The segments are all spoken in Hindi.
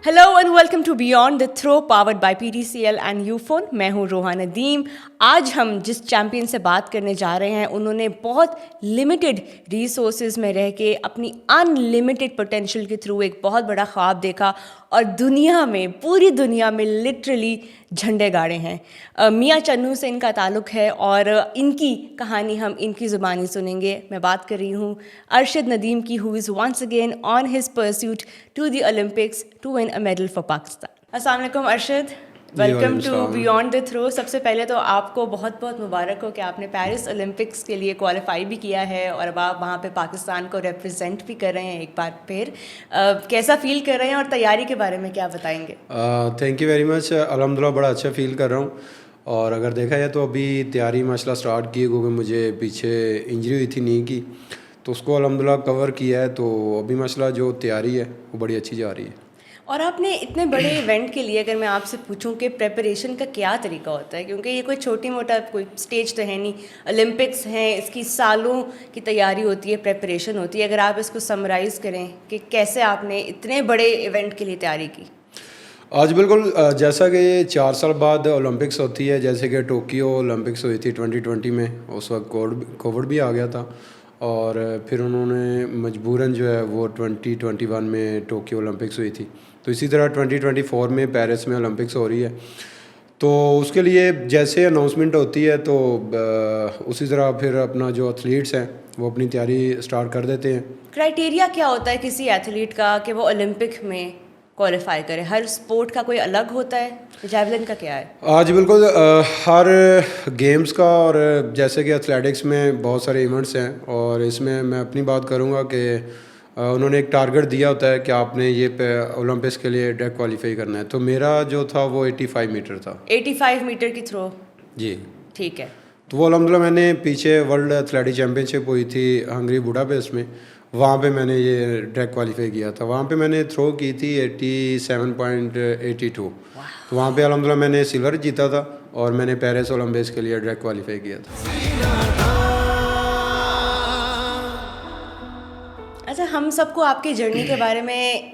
Hello and welcome to beyond the throw powered by PTCL and Ufone. मैं हूं रोहा नदीम। आज हम जिस चैंपियन से बात करने जा रहे हैं उन्होंने बहुत लिमिटेड रिसोर्सेज में रह के अपनी अनलिमिटेड पोटेंशियल के थ्रू एक बहुत बड़ा ख्वाब देखा और दुनिया में, पूरी दुनिया में लिटरली झंडे गाड़े हैं। मियां चन्नू से इनका ताल्लुक़ है और इनकी कहानी हम इनकी ज़ुबानी सुनेंगे। मैं बात कर रही हूँ अरशद नदीम की, who is once again on his pursuit to the Olympics to win a medal for Pakistan. अस्सलाम वालेकुम Arshad, welcome to beyond the throw. सबसे पहले तो आपको बहुत बहुत मुबारक हो कि आपने पेरिस ओलंपिक्स के लिए क्वालिफाई भी किया है और अब आप वहाँ पे पाकिस्तान को रिप्रेजेंट भी कर रहे हैं एक बार फिर। कैसा फील कर रहे हैं और तैयारी के बारे में क्या बताएंगे? Thank you very much. अल्हम्दुलिल्लाह बड़ा अच्छा फील कर रहा हूँ। और अगर देखा जाए तो अभी तैयारी माशाल्लाह स्टार्ट की, क्योंकि मुझे पीछे इंजरी हुई थी नी की, तो उसको अल्हम्दुलिल्लाह कवर किया है। तो अभी माशाल्लाह जो तैयारी है वो बड़ी अच्छी जा रही है। और आपने इतने बड़े इवेंट के लिए अगर मैं आपसे पूछूं कि प्रेपरेशन का क्या तरीका होता है, क्योंकि ये कोई छोटी मोटा कोई स्टेज तो है नहीं, ओलंपिक्स हैं, इसकी सालों की तैयारी होती है, प्रेपरेशन होती है। अगर आप इसको समराइज़ करें कि कैसे आपने इतने बड़े इवेंट के लिए तैयारी की? आज बिल्कुल जैसा कि 4 साल बाद ओलंपिक्स होती है, जैसे कि टोक्यो ओलंपिक्स हुई थी 2020 में, उस वक्त कोविड भी आ गया था और फिर उन्होंने मजबूरन जो है वो 2021 में टोक्यो ओलंपिक्स हुई थी। तो इसी तरह 2024 में पेरिस में ओलंपिक्स हो रही है। तो उसके लिए जैसे अनाउंसमेंट होती है तो उसी तरह फिर अपना जो एथलीट्स हैं वो अपनी तैयारी स्टार्ट कर देते हैं। क्राइटेरिया क्या होता है किसी एथलीट का कि वो ओलंपिक में क्वालिफाई करे? हर स्पोर्ट का कोई अलग होता है, जैवलिन का क्या है? आज बिल्कुल हर गेम्स का, और जैसे कि एथलेटिक्स में बहुत सारे इवेंट्स हैं और इसमें मैं अपनी बात करूंगा कि उन्होंने एक टारगेट दिया होता है कि आपने ये ओलंपिक्स के लिए डायरेक्ट क्वालिफाई करना है। तो मेरा जो था वो 85 मीटर था। 85 मीटर की थ्रो? जी ठीक है। तो वो अल्हम्दुलिल्लाह मैंने पीछे वर्ल्ड एथलेटिक चैम्पियनशिप हुई थी हंगरी बुडापेस्ट में, वहाँ पे मैंने ये डायरेक्ट क्वालिफाई किया था। वहाँ पे मैंने थ्रो की थी 87.82। तो वहाँ पे अल्हम्दुलिल्लाह मैंने सिल्वर जीता था और मैंने पेरिस ओलंपिक्स के लिए डायरेक्ट क्वालिफाई किया था। अच्छा, हम सबको आपकी जर्नी के बारे में,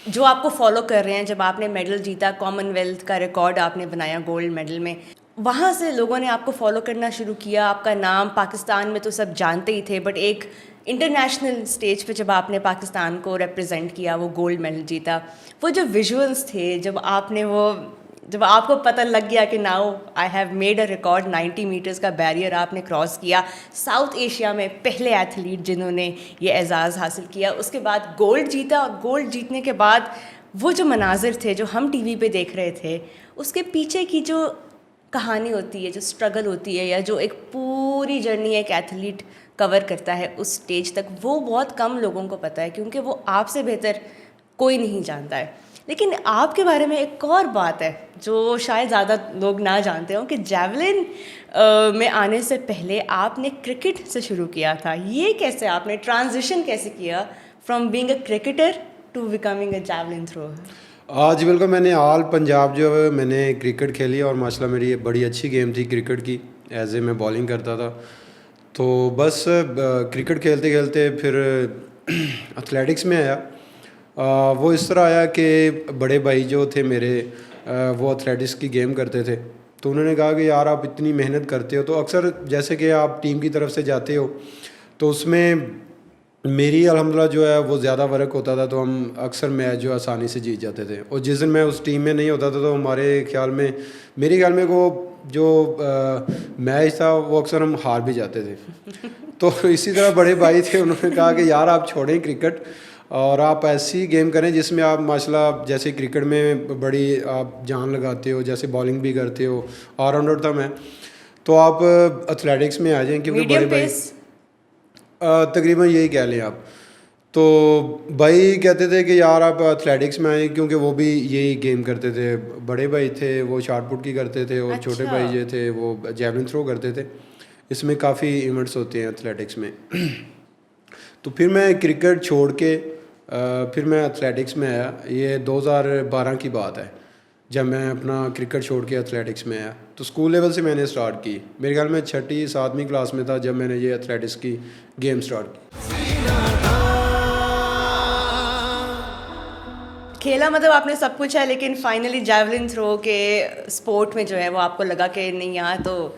जो आपको फॉलो कर रहे हैं, जब आपने मेडल जीता, कॉमनवेल्थ का रिकॉर्ड आपने बनाया गोल्ड मेडल में, वहाँ से लोगों ने आपको फॉलो करना शुरू किया। आपका नाम पाकिस्तान में तो सब जानते ही थे, बट एक इंटरनेशनल स्टेज पे जब आपने पाकिस्तान को रिप्रेजेंट किया, वो गोल्ड मेडल जीता, वो जो विजुअल्स थे, जब आपको पता लग गया कि now I have made a record, 90 meters का बैरियर आपने क्रॉस किया, साउथ एशिया में पहले एथलीट जिन्होंने ये एजाज़ हासिल किया, उसके बाद गोल्ड जीता, और गोल्ड जीतने के बाद वो जो मनाजिर थे जो हम टीवी पे देख रहे थे, उसके पीछे की जो कहानी होती है, जो स्ट्रगल होती है, या जो एक पूरी जर्नी एक एथलीट कवर करता है उस स्टेज तक, वो बहुत कम लोगों को पता है, क्योंकि वो आपसे बेहतर कोई नहीं जानता है। लेकिन आपके बारे में एक और बात है जो शायद ज़्यादा लोग ना जानते हो, कि जैवलिन में आने से पहले आपने क्रिकेट से शुरू किया था। ये कैसे, आपने ट्रांजिशन कैसे किया from being a cricketer to becoming a javelin thrower? आज बिल्कुल मैंने ऑल पंजाब जो है मैंने क्रिकेट खेली और माशाल्लाह मेरी ये बड़ी अच्छी गेम थी क्रिकेट की। एज ए मैं बॉलिंग करता था, तो बस क्रिकेट खेलते खेलते फिर एथलेटिक्स में आया। वो इस तरह आया कि बड़े भाई जो थे मेरे, वो एथलेटिक्स की गेम करते थे, तो उन्होंने कहा कि यार आप इतनी मेहनत करते हो, तो अक्सर जैसे कि आप टीम की तरफ से जाते हो तो उसमें मेरी अल्हम्दुलिल्लाह जो है वो ज़्यादा वर्क होता था, तो हम अक्सर मैच जो आसानी से जीत जाते थे। और जिस दिन मैं उस टीम में नहीं होता था तो मेरे ख्याल में वो जो मैच था वो अक्सर हम हार भी जाते थे। तो इसी तरह बड़े भाई थे, उन्होंने कहा कि यार आप छोड़ें क्रिकेट और आप ऐसी गेम करें जिसमें आप माशाल्लाह, जैसे क्रिकेट में बड़ी आप जान लगाते हो, जैसे बॉलिंग भी करते हो, ऑलराउंडर था मैं, तो आप एथलेटिक्स में आ जाएं, क्योंकि बड़े भाई तकरीबन यही कह लें आप। तो भाई कहते थे कि यार आप एथलेटिक्स में आए, क्योंकि वो भी यही गेम करते थे। बड़े भाई थे वो शॉट पुट की करते थे, और अच्छा। छोटे भाई जो थे वो जैवलिन थ्रो करते थे। इसमें काफ़ी इवेंट्स होते हैं एथलेटिक्स में। तो फिर मैं क्रिकेट छोड़ के फिर मैं एथलेटिक्स में आया। ये 2012 की बात है, जब मैं अपना क्रिकेट छोड़ के एथलेटिक्स में आया। तो स्कूल लेवल से मैंने स्टार्ट की, मेरे ख्याल में 6ठी 7वीं क्लास में था जब मैंने ये एथलेटिक्स की गेम स्टार्ट की। खेला मतलब आपने सब कुछ है, लेकिन फाइनली जैवलिन थ्रो के स्पोर्ट में जो है वो आपको लगा कि नहीं, यहाँ तो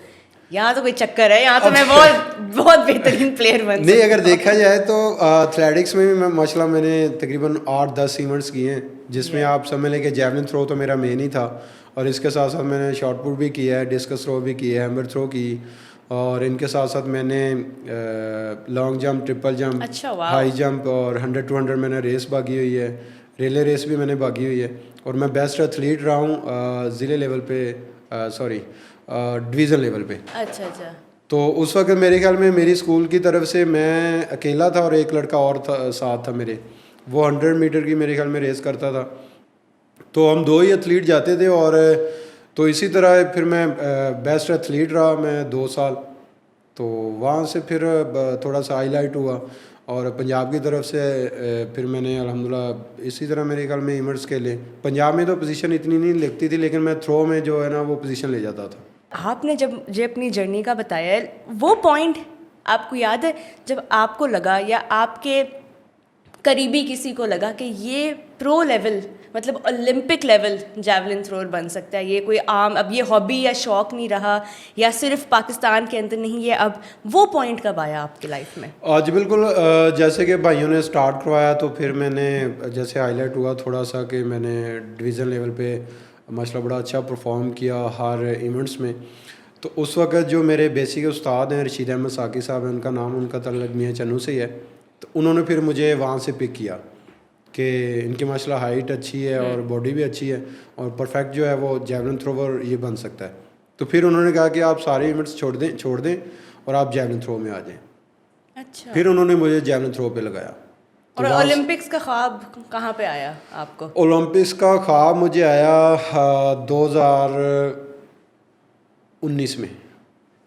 कोई चक्कर है, यहाँ तो मैं बहुत बहुत बेहतरीन प्लेयर बन नहीं, अगर सकता हूँ। देखा जाए तो एथलेटिक्स में भी मैं माशाल्लाह मैंने तकरीबन 8-10 इवेंट्स किए हैं, जिसमें आप समझ लें कि जैवलिन थ्रो तो मेरा मेन ही था, और इसके साथ साथ मैंने शॉट पुट भी किया है, डिस्कस थ्रो भी किया है, हैमर थ्रो की, और इनके साथ साथ मैंने लॉन्ग जंप, ट्रिपल जंप, अच्छा, वाह। हाई जंप और 100-200 मैंने रेस भागी हुई है, रिले रेस भी मैंने भागी हुई है, और मैं बेस्ट एथलीट रहा हूँ ज़िले लेवल पे, सॉरी डिवीज़न लेवल पे। अच्छा अच्छा। तो उस वक्त मेरे ख्याल में मेरी स्कूल की तरफ से मैं अकेला था और एक लड़का और था साथ था मेरे, वो 100 मीटर की मेरे ख्याल में रेस करता था, तो हम 2 ही एथलीट जाते थे, और तो इसी तरह फिर मैं बेस्ट एथलीट रहा मैं 2 साल, तो वहाँ से फिर थोड़ा सा हाईलाइट हुआ, और पंजाब की तरफ से फिर मैंने अल्हम्दुलिल्लाह इसी तरह मेरे ख्याल में इवेंट्स खेले। पंजाब में तो पोजीशन इतनी नहीं लगती थी, लेकिन मैं थ्रो में जो है ना वो पोजीशन ले जाता था। आपने जब मुझे अपनी जर्नी का बताया है, वो पॉइंट आपको याद है जब आपको लगा या आपके करीबी किसी को लगा कि ये प्रो लेवल मतलब ओलंपिक लेवल जैवलिन थ्रोअर बन सकता है, ये कोई आम अब ये हॉबी या शौक नहीं रहा, या सिर्फ पाकिस्तान के अंदर नहीं, ये अब वो पॉइंट कब आया आपकी लाइफ में? आज बिल्कुल जैसे कि भाइयों ने स्टार्ट करवाया, तो फिर मैंने जैसे हाईलाइट हुआ थोड़ा सा कि मैंने डिवीज़न लेवल पे माशाल्लाह बड़ा अच्छा परफॉर्म किया हर इवेंट्स में। तो उस वक्त जो मेरे बेसिक उस्ताद हैं रशीद अहमद साकी साहब हैं, उनका नाम उनका ताल्लुक मियां चन्नू से ही है, तो उन्होंने फिर मुझे वहाँ से पिक किया कि इनकी माशाल्लाह हाइट अच्छी है और बॉडी भी अच्छी है, और परफेक्ट जो है वो जैवलिन थ्रोवर ये बन सकता है। तो फिर उन्होंने कहा कि आप सारे इवेंट्स छोड़ दें और आप जैवलिन थ्रो में आ जाएं। अच्छा। फिर उन्होंने मुझे जैवलिन थ्रो पे लगाया। और ओलंपिक्स का ख्वाब कहाँ पे आया आपको? ओलंपिक्स का ख्वाब मुझे आया 2019 में।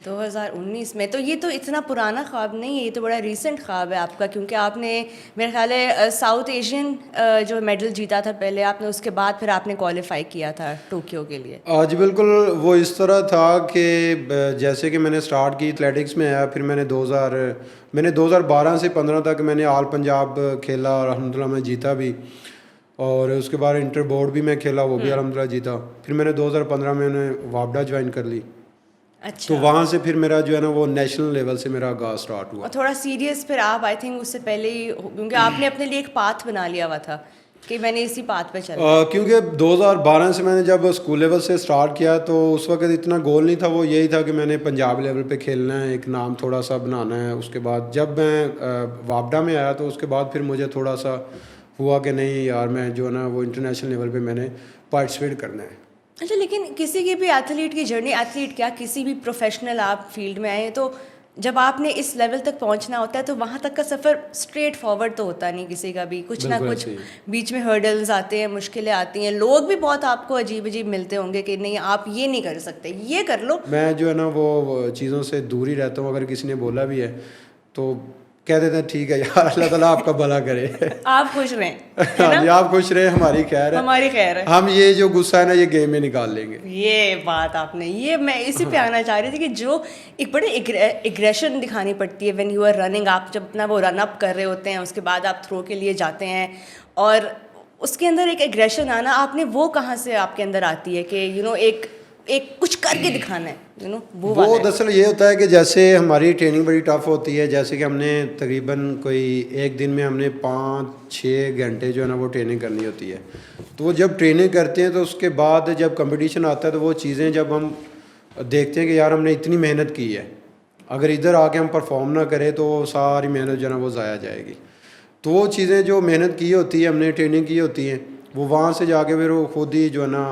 2019 में? तो ये तो इतना पुराना ख्वाब नहीं है, ये तो बड़ा रीसेंट ख्वाब है आपका, क्योंकि आपने मेरे ख्याल है साउथ एशियन जो मेडल जीता था पहले आपने, उसके बाद फिर आपने क्वालिफाई किया था टोक्यो के लिए। आज बिल्कुल वो इस तरह था कि जैसे कि मैंने स्टार्ट की एथलेटिक्स में आया, फिर मैंने 2012 से 15 तक मैंने ऑल पंजाब खेला और अल्हम्दुलिल्लाह मैं जीता भी, और उसके बाद इंटर बोर्ड भी मैं खेला, वो भी अल्हम्दुलिल्लाह जीता। फिर मैंने 2015 में वापडा ज्वाइन कर ली। अच्छा। तो वहाँ से फिर मेरा जो है ना वो नेशनल लेवल से मेरा आगाज स्टार्ट हुआ। और थोड़ा सीरियस फिर आप आई थिंक उससे पहले ही क्योंकि आपने अपने लिए एक पाथ बना लिया हुआ था कि मैंने इसी पाथ पे चलना। क्योंकि 2012 से मैंने जब स्कूल लेवल से स्टार्ट किया, तो उस वक्त इतना गोल नहीं था, वो यही था कि मैंने पंजाब लेवल पे खेलना है, एक नाम थोड़ा सा बनाना है। उसके बाद जब मैं वापडा में आया, तो उसके बाद फिर मुझे थोड़ा सा हुआ कि नहीं यार, मैं जो है ना वो इंटरनेशनल लेवल पे मैंने पार्टिसिपेट करना है। अच्छा, लेकिन किसी की भी एथलीट की जर्नी, एथलीट क्या किसी भी प्रोफेशनल आप फील्ड में आए, तो जब आपने इस लेवल तक पहुंचना होता है तो वहाँ तक का सफ़र स्ट्रेट फॉरवर्ड तो होता नहीं किसी का भी, कुछ ना कुछ बीच में हर्डल्स आते हैं, मुश्किलें आती हैं, लोग भी बहुत आपको अजीब अजीब मिलते होंगे कि नहीं आप ये नहीं कर सकते, ये कर लो। मैं जो है ना वो चीज़ों से दूर ही रहता हूँ। अगर किसी ने बोला भी है तो कह देते हैं ठीक है यार, अल्लाह ताला आपका भला करे। आप खुश रहें, है हाँ ना? जी, आप खुश रहे, हमारी खैर है, हमारी खैर है। हम ये जो गुस्सा है ना ये गेम में निकाल लेंगे। ये बात आपने, ये मैं इसी पे आना चाह रही थी कि जो एक बड़े एग्रेशन दिखानी पड़ती है व्हेन यू आर रनिंग, आप जब अपना वो रन अप कर रहे होते हैं, उसके बाद आप थ्रो के लिए जाते हैं और उसके अंदर एक एग्रेशन आना, आपने वो कहाँ से आपके अंदर आती है कि यू नो एक कुछ करके दिखाना है, यू नो वो दरअसल ये होता है कि जैसे हमारी ट्रेनिंग बड़ी टफ होती है, जैसे कि हमने तकरीबन कोई एक दिन में हमने 5-6 घंटे जो है ना वो ट्रेनिंग करनी होती है। तो वो जब ट्रेनिंग करते हैं तो उसके बाद जब कंपटीशन आता है तो वो चीज़ें जब हम देखते हैं कि यार हमने इतनी मेहनत की है, अगर इधर आके हम परफॉर्म ना करें तो सारी मेहनत जो है ना वो ज़ाया जाएगी। तो वो चीज़ें जो मेहनत की होती है, हमने ट्रेनिंग की होती हैं, वो वहाँ से जाके फिर वो खुद ही जो है ना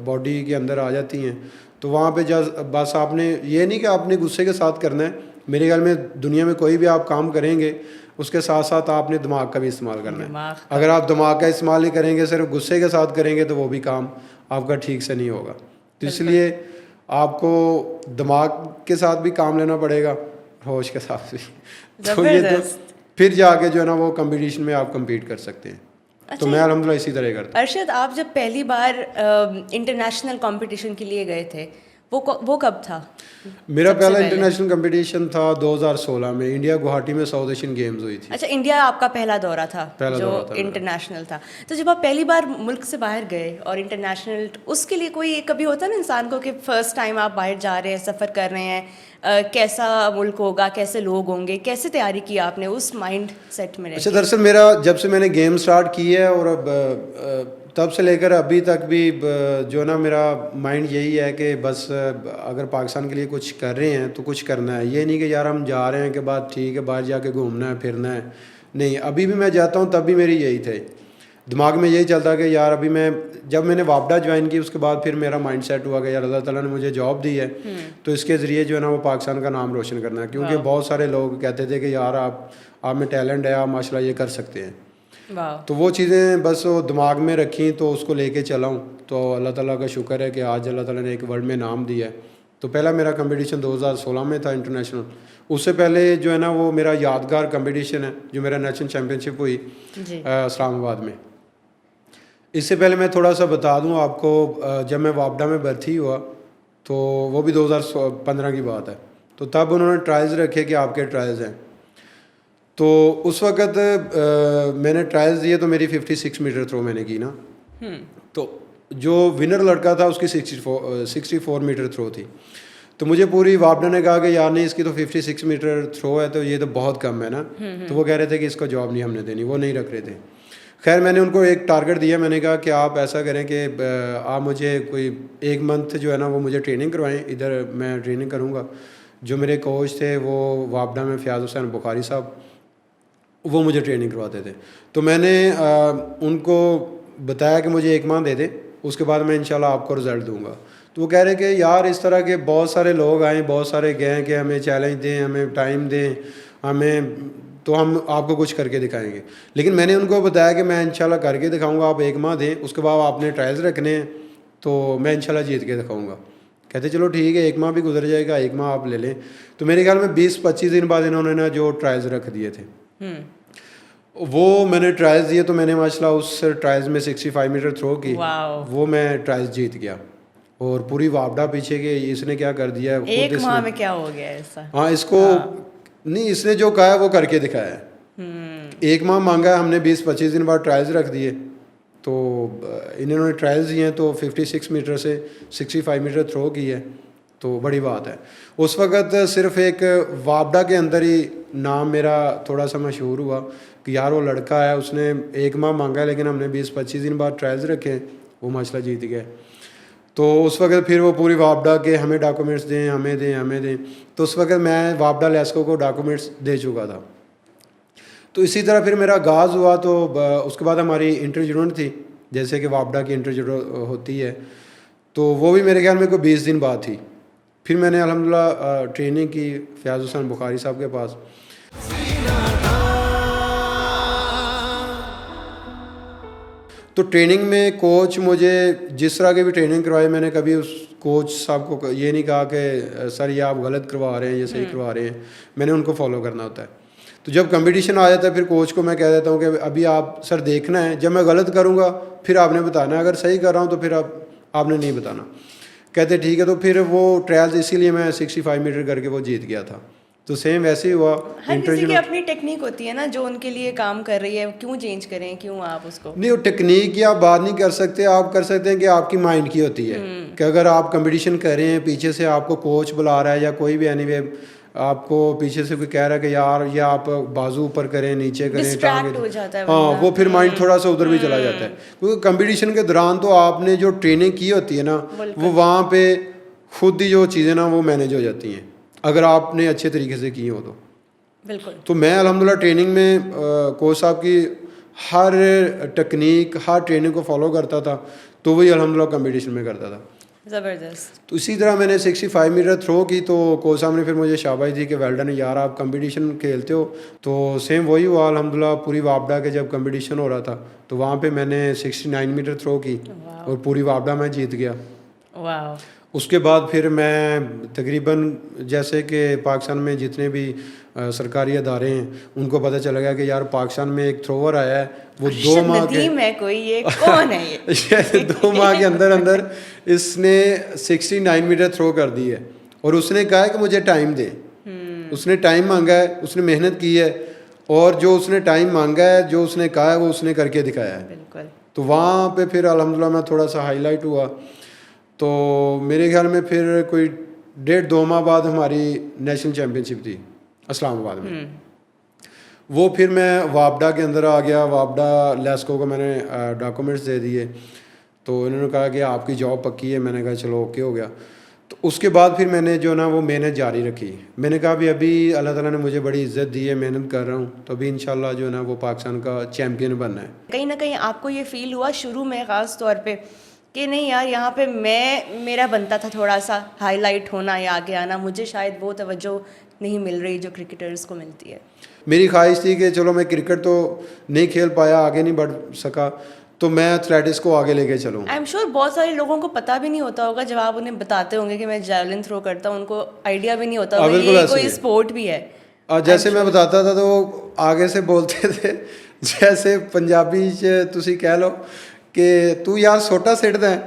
बॉडी के अंदर आ जाती हैं। तो वहाँ पे बस आपने ये नहीं कि आपने गुस्से के साथ करना है, मेरे ख्याल में दुनिया में कोई भी आप काम करेंगे उसके साथ साथ आपने दिमाग का भी इस्तेमाल करना है। अगर आप दिमाग का इस्तेमाल नहीं करेंगे, सिर्फ गुस्से के साथ करेंगे, तो वो भी काम आपका ठीक से नहीं होगा। तो इसलिए आपको दिमाग के साथ भी काम लेना पड़ेगा, होश के साथ भी। तो ये तो फिर जाके जो है ना वो कंपटीशन में आप compete कर सकते हैं। अच्छा, तो मैं अल्हम्दुलिल्लाह इसी तरह करता हूँ। अरशद, आप जब पहली बार इंटरनेशनल कंपटीशन के लिए गए थे, वो कब था? मेरा सबसे पहला पहले? इंटरनेशनल कंपटीशन था 2016 में, इंडिया गुवाहाटी में साउथ एशियन गेम्स हुई थी। अच्छा, इंडिया आपका पहला दौरा था पहला जो दौरा था मेरा। इंटरनेशनल था। तो जब आप पहली बार मुल्क से बाहर गए और इंटरनेशनल, उसके लिए कोई कभी होता है ना इंसान को कि फर्स्ट टाइम आप बाहर जा रहे हैं, सफ़र कर रहे हैं, कैसा मुल्क होगा, कैसे लोग होंगे, कैसे तैयारी की आपने उस माइंड सेट में रह अच्छा, के? दरअसल मेरा जब से मैंने गेम स्टार्ट की है और अब तब से लेकर अभी तक भी जो ना मेरा माइंड यही है कि बस अगर पाकिस्तान के लिए कुछ कर रहे हैं तो कुछ करना है। ये नहीं कि यार हम जा रहे हैं कि बात ठीक है बाहर जाके घूमना है फिरना है, नहीं। अभी भी मैं जाता हूँ तब भी मेरी यही थे, दिमाग में यही चलता कि यार अभी मैं, जब मैंने वापडा ज्वाइन की उसके बाद फिर मेरा माइंड सेट हुआ कि यार अल्लाह ताला ने मुझे जॉब दी है तो इसके ज़रिए जो है ना वो पाकिस्तान का नाम रोशन करना है। क्योंकि बहुत सारे लोग कहते थे कि यार आप में टैलेंट है, आप माशाल्लाह ये कर सकते हैं। वाह। तो वो चीज़ें बस वो दिमाग में रखी तो उसको लेके चला हूँ। तो अल्लाह ताला का शुक्र है कि आज अल्लाह ताला ने एक वर्ल्ड में नाम दिया है। तो पहला मेरा कंपटीशन 2016 में था इंटरनेशनल। उससे पहले जो है ना वो मेरा यादगार कंपटीशन है जो मेरा नेशनल चैम्पियनशिप हुई जी। इस्लामाबाद में। इससे पहले मैं थोड़ा सा बता दूं आपको, जब मैं वापडा में भर्ती हुआ तो वो भी 2015 की बात है। तो तब उन्होंने ट्रायल्स रखे कि आपके ट्रायल्स हैं। तो उस वक़्त मैंने ट्रायल्स दिए तो मेरी 56 मीटर थ्रो मैंने की ना। तो जो विनर लड़का था उसकी 64 मीटर थ्रो थी। तो मुझे पूरी वापडा ने कहा कि यार नहीं, इसकी तो 56 मीटर थ्रो है तो ये तो बहुत कम है ना। तो वो कह रहे थे कि इसको जॉब नहीं हमने देनी, वो नहीं रख रहे थे। खैर मैंने उनको एक टारगेट दिया, मैंने कहा कि आप ऐसा करें कि आप मुझे कोई 1 मंथ जो है ना वो मुझे ट्रेनिंग करवाएं, इधर मैं ट्रेनिंग करूँगा। जो मेरे कोच थे वो वापडा में फ़याज़ हुसैन बुखारी साहब, वो मुझे ट्रेनिंग करवाते थे। तो मैंने उनको बताया कि मुझे 1 माह दे दें, उसके बाद मैं इंशाल्लाह आपको रिज़ल्ट दूंगा। तो वो कह रहे कि यार इस तरह के बहुत सारे लोग आए, बहुत सारे गए कि हमें चैलेंज दें, हमें टाइम दें, हमें, तो हम आपको कुछ करके दिखाएंगे। लेकिन मैंने उनको बताया कि मैं इंशाल्लाह करके दिखाऊंगा, आप 1 माह दें, उसके बाद आपने ट्रायल्स रखने हैं तो मैं इंशाल्लाह जीत के दिखाऊंगा। कहते चलो ठीक है, 1 माह भी गुजर जाएगा, 1 माह आप ले लें। तो मेरे ख्याल में 20-25 दिन बाद इन्होंने ना जो ट्रायल्स रख दिए थे, वो मैंने ट्रायल्स दिए तो मैंने माशाल्लाह उस ट्रायल्स में 65 मीटर थ्रो की, वो मैं ट्रायल्स जीत गया। और पूरी वापडा पीछे के इसने क्या कर दिया है, 1 माह में क्या हो गया ऐसा? हाँ इसको नहीं, इसने जो कहा है वो करके दिखाया है। 1 माह मांगा है हमने, 20-25 दिन बाद ट्रायल्स रख दिए। तो इन्होंने ट्रायल्स दिए हैं तो 56 मीटर से 65 मीटर थ्रो की है, तो बड़ी बात है। उस वक़्त सिर्फ एक वापडा के अंदर ही नाम मेरा थोड़ा सा मशहूर हुआ कि यार वो लड़का है, उसने 1 माह मांगा है लेकिन हमने 20-25 दिन बाद ट्रायल्स रखे, वो माशाल्लाह जीत गए। तो उस वक़्त फिर वो पूरी वापडा के हमें डॉक्यूमेंट्स दें, हमें दें, हमें दें। तो उस वक़्त मैं वापडा लेस्को को डॉक्यूमेंट्स दे चुका था। तो इसी तरह फिर मेरा आगाज़ हुआ। तो उसके बाद हमारी इंटर यूनिट थी, जैसे कि वापडा की इंटर यूनिट होती है, तो वो भी मेरे ख्याल में कोई 20 दिन बाद थी। फिर मैंने अल्हम्दुलिल्लाह ट्रेनिंग की फ़याज़ हुसैन बुखारी साहब के पास। तो ट्रेनिंग में कोच मुझे जिस तरह की भी ट्रेनिंग करवाई, मैंने कभी उस कोच साहब को ये नहीं कहा कि सर ये आप गलत करवा रहे हैं, ये सही करवा रहे हैं। मैंने उनको फॉलो करना होता है। तो जब कंपटीशन आ जाता है फिर कोच को मैं कह देता हूँ कि अभी आप सर देखना है, जब मैं गलत करूँगा फिर आपने बताना है, अगर सही कर रहा हूँ तो फिर आपने नहीं बताना। कहते ठीक है। तो फिर वो ट्रायल्स इसीलिए मैं 65 मीटर करके वो जीत गया था। तो सेम वैसे ही हुआ। हर किसी की अपनी टेक्निक होती है ना, जो उनके लिए काम कर रही है, क्यों चेंज करें, क्यों आप उसको नहीं, वो टेक्निक की आप बात नहीं कर सकते, आप कर सकते हैं कि आपकी माइंड की होती है कि अगर आप कंपटीशन कर रहे हैं, पीछे से आपको कोच बुला रहा है या कोई भी एनीवे आपको पीछे से कोई कह रहा है कि यार ये आप बाजू ऊपर करें, नीचे करें, डिस्ट्रैक्ट हो जाता है हाँ, वो फिर माइंड थोड़ा सा उधर भी चला जाता है। क्योंकि कंपटीशन के दौरान तो आपने जो ट्रेनिंग की होती है ना, वो वहाँ पे खुद ही जो चीज़ें ना वो मैनेज हो जाती हैं अगर आपने अच्छे तरीके से की हो तो। बिल्कुल। तो मैं अल्हम्दुलिल्लाह ट्रेनिंग में कोच साहब की हर टेक्निक, हर ट्रेनिंग को फॉलो करता था, तो वही अल्हम्दुलिल्लाह कंपटीशन में करता था। ज़बरदस्त। तो इसी तरह मैंने 65 मीटर थ्रो की, तो कोच साहब ने फिर मुझे शाबाश दी कि वेल डन यार, आप कंपटीशन खेलते हो। तो सेम वही हुआ अल्हम्दुलिल्लाह। पूरी वापडा के जब कंपटीशन हो रहा था तो वहाँ पे मैंने 69 मीटर थ्रो की और पूरी वापडा में जीत गया। वाह। उसके बाद फिर मैं तकरीबन जैसे कि पाकिस्तान में जितने भी सरकारी अदारे हैं उनको पता चला गया कि यार पाकिस्तान में एक थ्रोवर आया है, वो 2 माह के नदीम है कोई, ये कौन है ये? 2 माह के अंदर अंदर इसने 69 मीटर थ्रो कर दी है और उसने कहा है कि मुझे टाइम दे। उसने टाइम मांगा है, उसने मेहनत की है और जो उसने टाइम मांगा है, जो उसने कहा है वो उसने करके दिखाया है। बिल्कुल। तो वहाँ पे फिर अल्हम्दुलिल्लाह मैं थोड़ा सा हाईलाइट हुआ। तो मेरे ख्याल में फिर कोई 1.5-2 माह बाद हमारी नेशनल चैम्पियनशिप थी इस्लामाबाद में। वो फिर मैं वापडा के अंदर आ गया। वापडा लेस्को को मैंने डॉक्यूमेंट्स दे दिए, तो इन्होंने कहा कि आपकी जॉब पक्की है। मैंने कहा चलो ओके हो गया। तो उसके बाद फिर मैंने जो ना वो मेहनत जारी रखी। मैंने कहा अभी अल्लाह ताला ने मुझे बड़ी इज़्ज़त दी है, मेहनत कर रहा हूँ, तो अभी इंशाल्लाह जो है ना वो पाकिस्तान का चैम्पियन बनना है। कहीं ना कहीं आपको ये फील हुआ शुरू में ख़ास तौर पे कि नहीं यार यहाँ पे मेरा बनता था थोड़ा सा हाईलाइट होना या आगे आना, मुझे शायद वो तवज्जो नहीं मिल रही जो क्रिकेटर्स को मिलती है? मेरी ख्वाहिश थी कि चलो मैं क्रिकेट तो नहीं खेल पाया, आगे नहीं बढ़ सका, तो मैं एथलेटिक्स को आगे लेके चलूँ। आई एम श्योर बहुत सारे लोगों को पता भी नहीं होता होगा जब आप उन्हें बताते होंगे कि मैं जैवलिन थ्रो करता हूँ, उनको आइडिया भी नहीं होता होगा ये कोई स्पोर्ट भी है। जैसे मैं बताता था तो वो आगे से बोलते थे जैसे पंजाबी च तुसी कह लो कि तू यार सोटा सिटदा है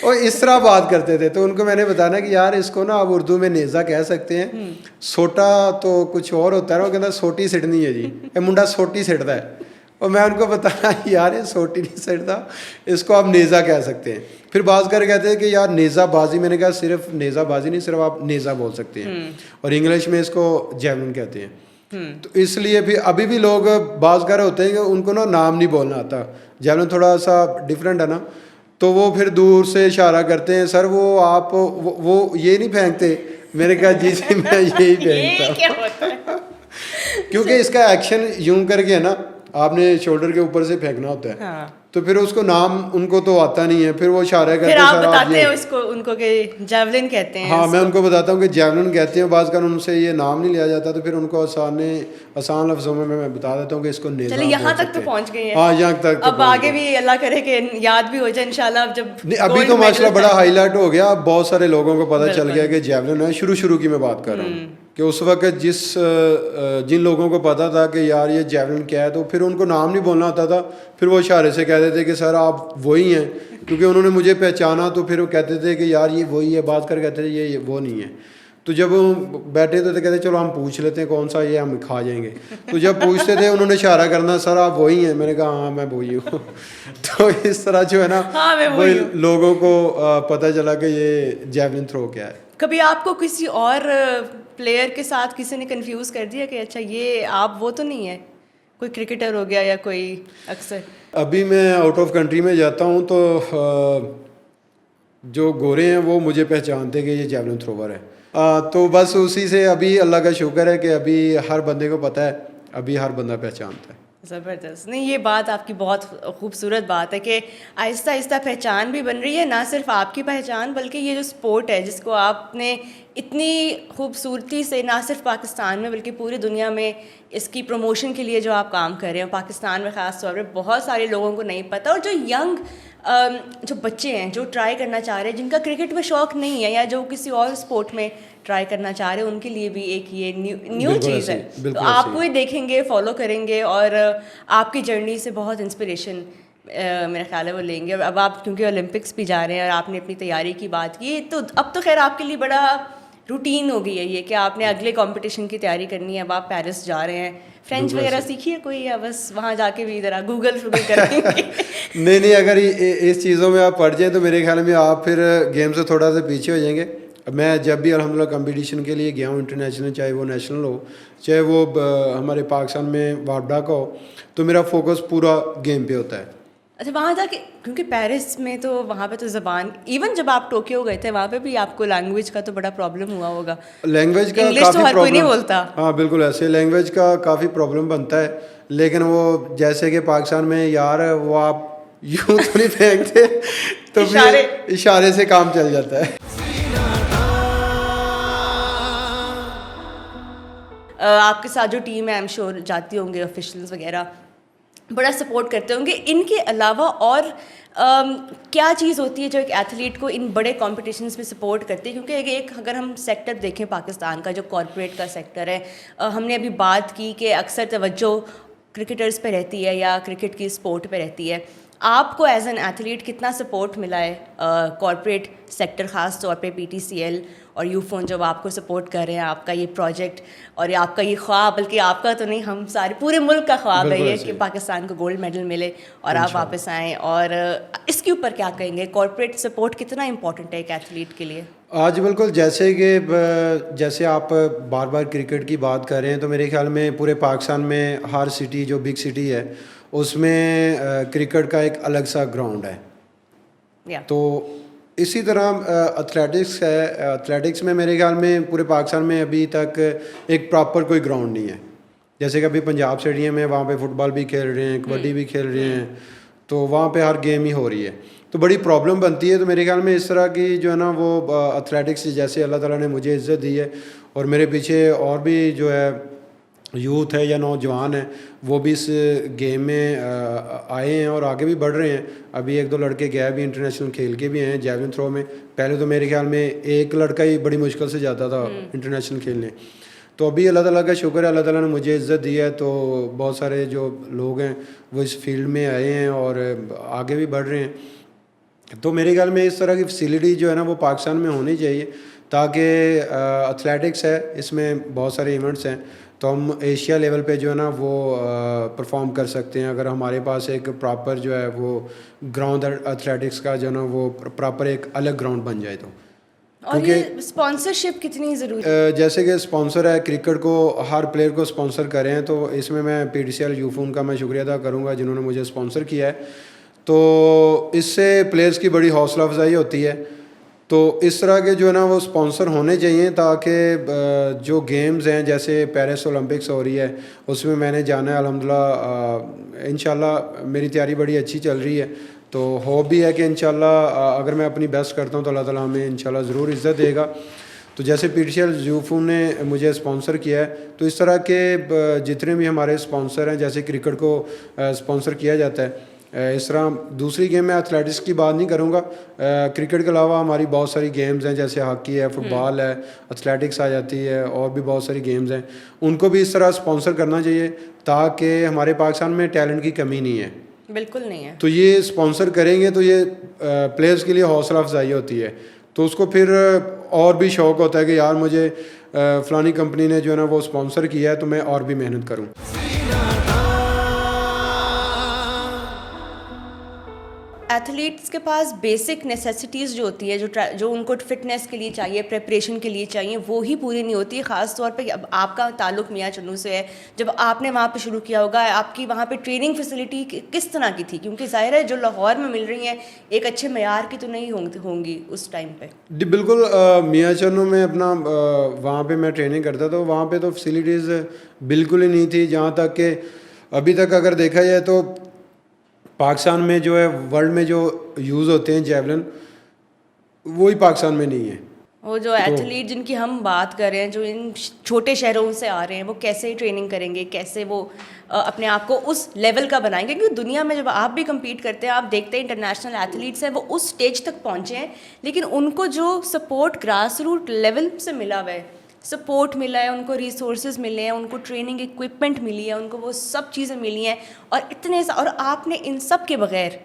और इस तरह बात करते थे। तो उनको मैंने बताना कि यार इसको ना आप उर्दू में नेज़ा कह सकते हैं, सोटा तो कुछ और होता है। वो कहता सोटी सिटनी है जी, ये मुंडा सोटी सिटदा है। और मैं उनको बताना यार ये सोटी नहीं सिटदा, इसको आप नेज़ा कह सकते हैं। फिर बाज कर कहते हैं कि यार नेज़ा बाजी, मैंने कहा सिर्फ नेज़ा बाजी नहीं, सिर्फ आप नेज़ा बोल सकते हैं और इंग्लिश में इसको जैवलिन कहते हैं। तो इसलिए भी अभी भी लोग बाजगार होते हैं कि उनको ना नाम नहीं बोलना आता। जैवलिन थोड़ा सा डिफरेंट है ना, तो वो फिर दूर से इशारा करते हैं, सर वो आप वो ये नहीं फेंकते। मैंने कहा जी जी मैं यही फेंकता हूँ क्योंकि इसका एक्शन यूं करके है ना, आपने शोल्डर के ऊपर से फेंकना होता है। हाँ। तो फिर उसको नाम उनको तो आता नहीं है, फिर वो इशारा करते फिर हैं, आप सर बताते ये हैं उसको उनको कि जैवलिन कहते हैं। हाँ मैं उनको बताता हूँ कि जैवलिन कहते हैं। बाज़ कर उनसे ये नाम नहीं लिया जाता, तो फिर उनको आसान लफ्ज़ों में मैं बता देता हूँ कि इसको नेज़ा चलिए यहाँ बोल तक सकते तो हैं। पहुँच गए हैं। हाँ यहाँ तक तो अब पहुँच आगे गए। भी अल्लाह करे कि याद भी हो जाए इंशाल्लाह। अब जब नहीं अभी gold तो medal माशाल्लाह बड़ा है। हाईलाइट हो गया। अब बहुत सारे लोगों को पता चल गया बिल्कुल। कि जैवलिन है। शुरू की मैं बात कर रहा हूँ कि उस वक्त जिन लोगों को पता था कि यार ये जैवलिन क्या है, तो फिर उनको नाम नहीं बोलना आता था। फिर वो इशारे से कहते थे कि सर आप वही हैं, क्योंकि उन्होंने मुझे पहचाना। तो फिर वो कहते थे कि यार ये वही है। बात कर कहते थे ये वो नहीं है। तो जब वो बैठे थे तो कहते चलो हम पूछ लेते हैं कौन सा, ये हम खा जाएंगे। तो जब पूछते थे उन्होंने इशारा करना, सर आप वही हैं। मैंने कहा हाँ मैं वही हूँ तो इस तरह जो है ना हाँ, मैं वो वही हूँ। लोगों को पता चला कि ये जैवलिन थ्रो क्या है। कभी आपको किसी और प्लेयर के साथ किसी ने कंफ्यूज कर दिया कि अच्छा ये आप वो तो नहीं है, कोई क्रिकेटर हो गया या कोई? अक्सर अभी मैं आउट ऑफ कंट्री में जाता हूँ तो जो गोरे हैं वो मुझे पहचानते कि ये जैवलिन थ्रोवर है। तो बस उसी से अभी अल्लाह का शुक्र है कि अभी हर बंदे को पता है, अभी हर बंदा पहचानता है। ज़बरदस्त। नहीं ये बात आपकी बहुत खूबसूरत बात है कि आहिस्ता आहिस्ता पहचान भी बन रही है, ना सिर्फ आपकी पहचान बल्कि ये जो स्पोर्ट है जिसको आपने इतनी खूबसूरती से ना सिर्फ पाकिस्तान में बल्कि पूरी दुनिया में इसकी प्रमोशन के लिए जो आप काम कर रहे हो, पाकिस्तान में ख़ास तौर पे बहुत सारे लोगों को नहीं पता। और जो यंग जो बच्चे हैं जो ट्राई करना चाह रहे हैं, जिनका क्रिकेट में शौक़ नहीं है या जो किसी और स्पोर्ट में ट्राई करना चाह रहे हैं, उनके लिए भी एक ये न्यू चीज़ है। तो आपको ही देखेंगे, फॉलो करेंगे और आपकी जर्नी से बहुत इंस्पिरेशन मेरा ख्याल है वो लेंगे। और अब आप क्योंकि ओलंपिक्स भी जा रहे हैं और आपने अपनी तैयारी की बात की, तो अब तो खैर आपके लिए बड़ा रूटीन हो गई है ये कि आपने अगले कंपटीशन की तैयारी करनी है। अब आप पेरिस जा रहे हैं, फ्रेंच वगैरह सीखी है कोई, या बस वहाँ जाके भी ज़रा गूगल करेंगे? नहीं अगर इस चीज़ों में आप पढ़ जाएँ तो मेरे ख्याल में आप फिर गेम से थोड़ा सा पीछे हो जाएंगे। मैं जब भी अल्हम्दुलिल्लाह कंपटीशन के लिए गया हूँ इंटरनेशनल, चाहे वो नेशनल हो चाहे वो हमारे पाकिस्तान में वापडा का हो, तो मेरा फोकस पूरा गेम पे होता है। अच्छा वहाँ जाके, क्योंकि पेरिस में तो वहाँ पे तो ज़बान, इवन जब आप टोक्यो गए थे वहाँ पे भी आपको लैंग्वेज का तो बड़ा प्रॉब्लम हुआ होगा। लैंग्वेज का इंग्लिश काफ़ी तो हर कोई नहीं प्रॉब्लम, बोलता। हाँ बिल्कुल ऐसे लैंग्वेज का काफ़ी प्रॉब्लम बनता है। लेकिन वो जैसे कि पाकिस्तान में यार वो आप यूँ तो नहीं फेंकते तो फिर इशारे से काम चल जाता है। आपके साथ जो टीम है आई एम श्योर जाती होंगे ऑफिशियल्स वगैरह, बड़ा सपोर्ट करते होंगे। इनके अलावा और क्या चीज़ होती है जो एक एथलीट को इन बड़े कॉम्पिटिशन्स में सपोर्ट करती है? क्योंकि एक अगर हम सेक्टर देखें पाकिस्तान का जो कॉरपोरेट का सेक्टर है, हमने अभी बात की कि अक्सर तवज्जो क्रिकेटर्स पे रहती है या क्रिकेट की स्पोर्ट पे रहती है। आपको एज एन एथलीट कितना सपोर्ट मिला है कॉरपोरेट सेक्टर, ख़ास तौर पे पीटीसीएल और यूफोन जब आपको सपोर्ट कर रहे हैं, आपका ये प्रोजेक्ट और ये आपका ये ख्वाब, बल्कि आपका तो नहीं, हम सारे पूरे मुल्क का ख्वाब है बिल्कुल ये ऐसे कि ही। पाकिस्तान को गोल्ड मेडल मिले और आप वापस आएँ, और इसके ऊपर क्या कहेंगे? कॉरपोरेट सपोर्ट कितना इंपॉर्टेंट है एक एथलीट के लिए? आज बिल्कुल जैसे कि जैसे आप बार बार क्रिकेट की बात कर रहे हैं, तो मेरे ख्याल में पूरे पाकिस्तान में हर सिटी जो बिग सिटी है उसमें क्रिकेट का एक अलग सा ग्राउंड है। या तो इसी तरह एथलेटिक्स है, एथलेटिक्स में मेरे ख्याल में पूरे पाकिस्तान में अभी तक एक प्रॉपर कोई ग्राउंड नहीं है। जैसे कि अभी पंजाब स्टेडियम है, वहाँ पे फुटबॉल भी खेल रहे हैं, कबड्डी भी खेल रहे हैं, तो वहाँ पे हर गेम ही हो रही है, तो बड़ी प्रॉब्लम बनती है। तो मेरे ख्याल में इस तरह की जो है ना वो एथलेटिक्स, जैसे अल्लाह ताला ने मुझे इज़्ज़त दी है और मेरे पीछे और भी जो है यूथ है या नौजवान है वो भी इस गेम में आए हैं और आगे भी बढ़ रहे हैं। अभी एक दो लड़के गए भी इंटरनेशनल खेल के भी हैं जैवलिन थ्रो में। पहले तो मेरे ख्याल में एक लड़का ही बड़ी मुश्किल से जाता था इंटरनेशनल खेलने। तो अभी अल्लाह ताला का शुक्र है, अल्लाह ताला ने मुझे इज़्ज़त दी है, तो बहुत सारे जो लोग हैं वो इस फील्ड में आए हैं और आगे भी बढ़ रहे हैं। तो मेरे ख्याल में इस तरह की फैसिलिटी जो है ना वो पाकिस्तान में होनी चाहिए, ताकि एथलेटिक्स है, इसमें बहुत सारे इवेंट्स हैं, तो हम एशिया लेवल पे जो है ना वो परफॉर्म कर सकते हैं अगर हमारे पास एक प्रॉपर जो है वो ग्राउंड एथलेटिक्स का जो है ना वो प्रॉपर एक अलग ग्राउंड बन जाए। तो और ये स्पॉन्सरशिप कितनी ज़रूरी है? जैसे कि स्पॉन्सर है, क्रिकेट को हर प्लेयर को स्पॉन्सर करें हैं, तो इसमें मैं पीटीसीएल यूफोन का मैं शुक्रिया अदा करूँगा जिन्होंने मुझे स्पॉन्सर किया है। तो इससे प्लेयर्स की बड़ी हौसला अफजाई होती है। तो इस तरह के जो है ना वो स्पॉन्सर होने चाहिए, ताकि जो गेम्स हैं जैसे पेरिस ओलंपिक्स हो रही है उसमें मैंने जाना है अल्हम्दुलिल्लाह। इंशाल्लाह मेरी तैयारी बड़ी अच्छी चल रही है, तो होप भी है कि इंशाल्लाह अगर मैं अपनी बेस्ट करता हूँ तो अल्लाह ताला हमें इंशाल्लाह ज़रूर इज़्ज़त देगा। तो जैसे पीटीसीएल यूफोन ने मुझे स्पॉन्सर किया है, तो इस तरह के जितने भी हमारे स्पॉन्सर हैं, जैसे क्रिकेट को स्पॉन्सर किया जाता है, इस तरह दूसरी गेम में एथलेटिक्स की बात नहीं करूँगा, क्रिकेट के अलावा हमारी बहुत सारी गेम्स हैं, जैसे हॉकी है, फुटबॉल है, एथलेटिक्स आ जाती है, और भी बहुत सारी गेम्स हैं, उनको भी इस तरह स्पॉन्सर करना चाहिए, ताकि हमारे पाकिस्तान में टैलेंट की कमी नहीं है। बिल्कुल नहीं है। तो ये स्पॉन्सर करेंगे तो ये प्लेयर्स के लिए हौसला अफजाई होती है, तो उसको फिर और भी शौक़ होता है कि यार मुझे फ़लानी कंपनी ने जो है ना वो स्पॉन्सर किया है, तो मैं और भी मेहनत करूँ। एथलीट्स के पास बेसिक नेसेसिटीज़ जो होती है, जो उनको फिटनेस के लिए चाहिए, प्रिपरेशन के लिए चाहिए, वो ही पूरी नहीं होती है। ख़ास तौर पे अब आपका ताल्लुक़ मियां चन्नू से है, जब आपने वहाँ पे शुरू किया होगा, आपकी वहाँ पे ट्रेनिंग फैसिलिटी किस तरह की थी? क्योंकि ज़ाहिर है जो लाहौर में मिल रही हैं एक अच्छे मयार की तो नहीं होंगी उस टाइम पर। बिल्कुल, मियां चन्नू में अपना वहाँ पे मैं ट्रेनिंग करता था, वहाँ पे तो फैसिलिटीज़ बिल्कुल ही नहीं थी। जहाँ तक कि अभी तक अगर देखा जाए तो पाकिस्तान में जो है वर्ल्ड में जो यूज़ होते हैं जेवलिन, वही पाकिस्तान में नहीं है। वो जो एथलीट जिनकी हम बात कर रहे हैं, जो इन छोटे शहरों से आ रहे हैं, वो कैसे ट्रेनिंग करेंगे, कैसे वो अपने आप को उस लेवल का बनाएंगे? क्योंकि दुनिया में जब आप भी compete करते हैं, आप देखते हैं इंटरनेशनल एथलीट्स हैं वो उस स्टेज तक पहुँचे हैं, लेकिन उनको जो सपोर्ट ग्रास रूट लेवल से मिला हुआ है, सपोर्ट मिला है, उनको रिसोर्सेज मिले हैं, उनको ट्रेनिंग इक्विपमेंट मिली है, उनको वो सब चीज़ें मिली हैं, और और आपने इन सब के बगैर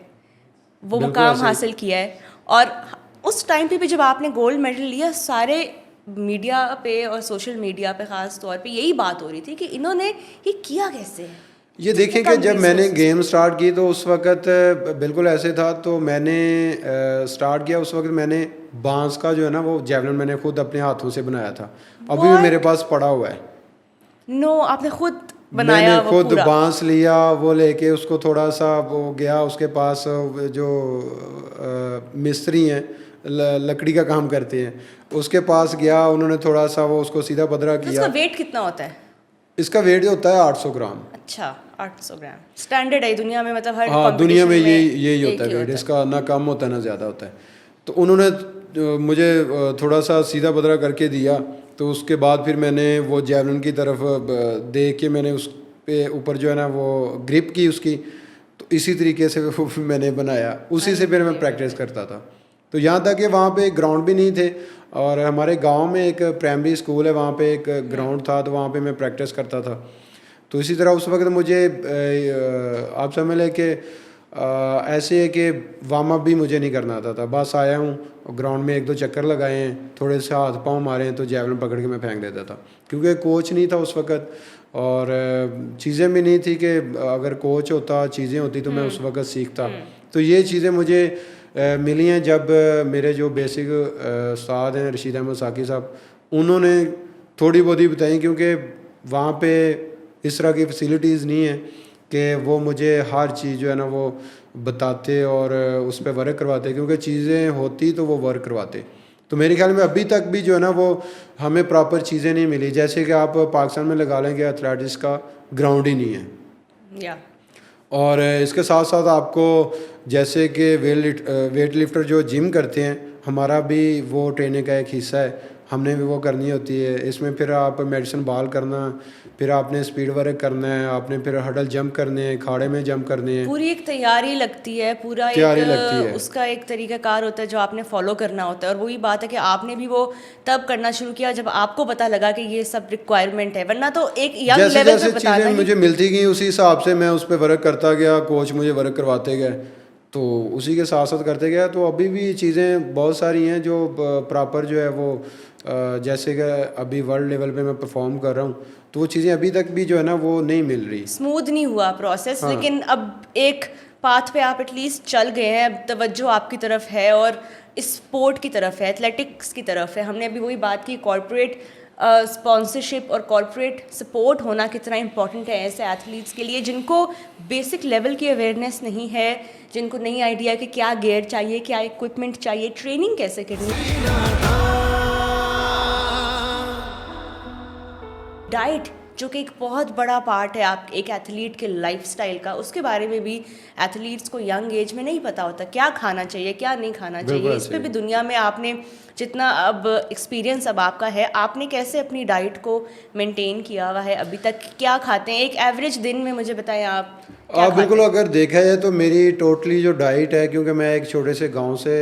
वो मुकाम हासिल किया है। और उस टाइम पे भी जब आपने गोल्ड मेडल लिया, सारे मीडिया पे और सोशल मीडिया पे ख़ास तौर पे यही बात हो रही थी कि इन्होंने ये किया कैसे। ये देखें कि जब मैंने गेम स्टार्ट की तो उस वक़्त बिल्कुल ऐसे था, तो मैंने स्टार्ट किया उस वक्त मैंने बांस का जो है ना वो जेवलिन मैंने खुद अपने हाथों से बनाया था, अभी भी मेरे पास पड़ा हुआ है। नो, आपने खुद बनाया? मैंने खुद बांस लिया, वो लेके उसको थोड़ा सा वो गया उसके पास जो मिस्त्री हैं लकड़ी का काम करते हैं, उसके पास गया, उन्होंने थोड़ा सा वो उसको सीधा पदरा किया। इसका वेट कितना होता है? इसका वेट होता है 800 ग्राम। अच्छा, 800 ग्राम स्टैंडर्ड है दुनिया में, मतलब हर हाँ दुनिया में यही यही होता है वेट, इसका ना कम होता है ना ज़्यादा होता है। तो उन्होंने मुझे थोड़ा सा सीधा पदरा करके दिया, तो उसके बाद फिर मैंने वो जेवलिन की तरफ देख के मैंने पे ऊपर जो है ना वो ग्रिप की उसकी, तो इसी तरीके से वो मैंने बनाया, उसी से फिर मैं प्रैक्टिस करता था। तो यहाँ तक कि वहाँ पे ग्राउंड भी नहीं थे, और हमारे गांव में एक प्राइमरी स्कूल है, वहाँ पे एक ग्राउंड था, तो वहाँ पे मैं प्रैक्टिस करता था। तो इसी तरह उस वक्त मुझे आप समझ लें कि ऐसे है कि वार्म अप भी मुझे नहीं करना आता था, बस आया हूँ ग्राउंड में 1-2 चक्कर लगाए हैं, थोड़े से हाथ पाँव मारे हैं, तो जैवलिन पकड़ के मैं फेंक देता था, क्योंकि कोच नहीं था उस वक्त, और चीज़ें भी नहीं थी कि अगर कोच होता, चीज़ें होती तो मैं उस वक्त सीखता। तो ये चीज़ें मुझे मिली हैं जब मेरे जो बेसिक उस्ताद हैं रशीद अहमद साकी साहब, उन्होंने थोड़ी बहुत ही बताई, क्योंकि वहाँ पे इस तरह की फैसिलिटीज़ नहीं है कि वो मुझे हर चीज़ जो है ना वो बताते और उस पर वर्क करवाते, क्योंकि चीज़ें होती तो वो वर्क करवाते। तो मेरे ख्याल में अभी तक भी जो है ना वो हमें प्रॉपर चीज़ें नहीं मिली। जैसे कि आप पाकिस्तान में लगा लेंगे एथलेटिक्स का ग्राउंड ही नहीं है, या और इसके साथ साथ आपको जैसे कि वेट लिफ्टर जो जिम करते हैं, हमारा भी वो ट्रेनिंग का एक हिस्सा है, हमने भी वो करनी होती है। इसमें फिर आप मेडिसिन बॉल करना, फिर आपने स्पीड वर्क करना है, आपने फिर हडल जंप करने हैं, खाड़े में जंप करने हैं, पूरी एक तैयारी लगती है, पूरा तैयारी एक लगती है। उसका एक तरीकाकार होता है जो आपने फॉलो करना होता है। और वही बात है कि आपने भी वो तब करना शुरू किया जब आपको पता लगा कि ये सब रिक्वायरमेंट है, वरना तो एक यंग जैसे लेवल जैसे पे बताना चीज़ें ही। मुझे मिलती गई उसी हिसाब से मैं उस पर वर्क करता गया, कोच मुझे वर्क करवाते गए, तो उसी के साथ साथ करते गया। तो अभी भी चीज़ें बहुत सारी हैं जो प्रॉपर जो है वो जैसे कि अभी वर्ल्ड लेवल पे मैं परफॉर्म कर रहा हूँ, तो वो चीज़ें अभी तक भी जो है ना वो नहीं मिल रही। स्मूथ नहीं हुआ प्रोसेस, हाँ। लेकिन अब एक पाथ पे आप एटलीस्ट चल गए हैं, अब तवज्जो आपकी तरफ है और स्पोर्ट की तरफ है, एथलेटिक्स की तरफ है। हमने अभी वही बात की, कॉर्पोरेट स्पॉन्सरशिप और कॉर्पोरेट सपोर्ट होना कितना इंपॉर्टेंट है ऐसे एथलीट्स के लिए जिनको बेसिक लेवल की अवेयरनेस नहीं है, जिनको नहीं आइडिया कि क्या गियर चाहिए, क्या इक्विपमेंट चाहिए, ट्रेनिंग कैसे करनी है। डाइट जो कि एक बहुत बड़ा पार्ट है आप एक एथलीट के लाइफस्टाइल का, उसके बारे में भी एथलीट्स को यंग एज में नहीं पता होता क्या खाना चाहिए, क्या नहीं खाना चाहिए। इस पे भी दुनिया में आपने जितना अब एक्सपीरियंस अब आपका है, आपने कैसे अपनी डाइट को मेंटेन किया हुआ है अभी तक, क्या खाते हैं एक एवरेज दिन में, मुझे बताएं आप क्या बिल्कुल, खाते हैं? अगर देखा जाए तो मेरी टोटली जो डाइट है, क्योंकि मैं एक छोटे से गांव से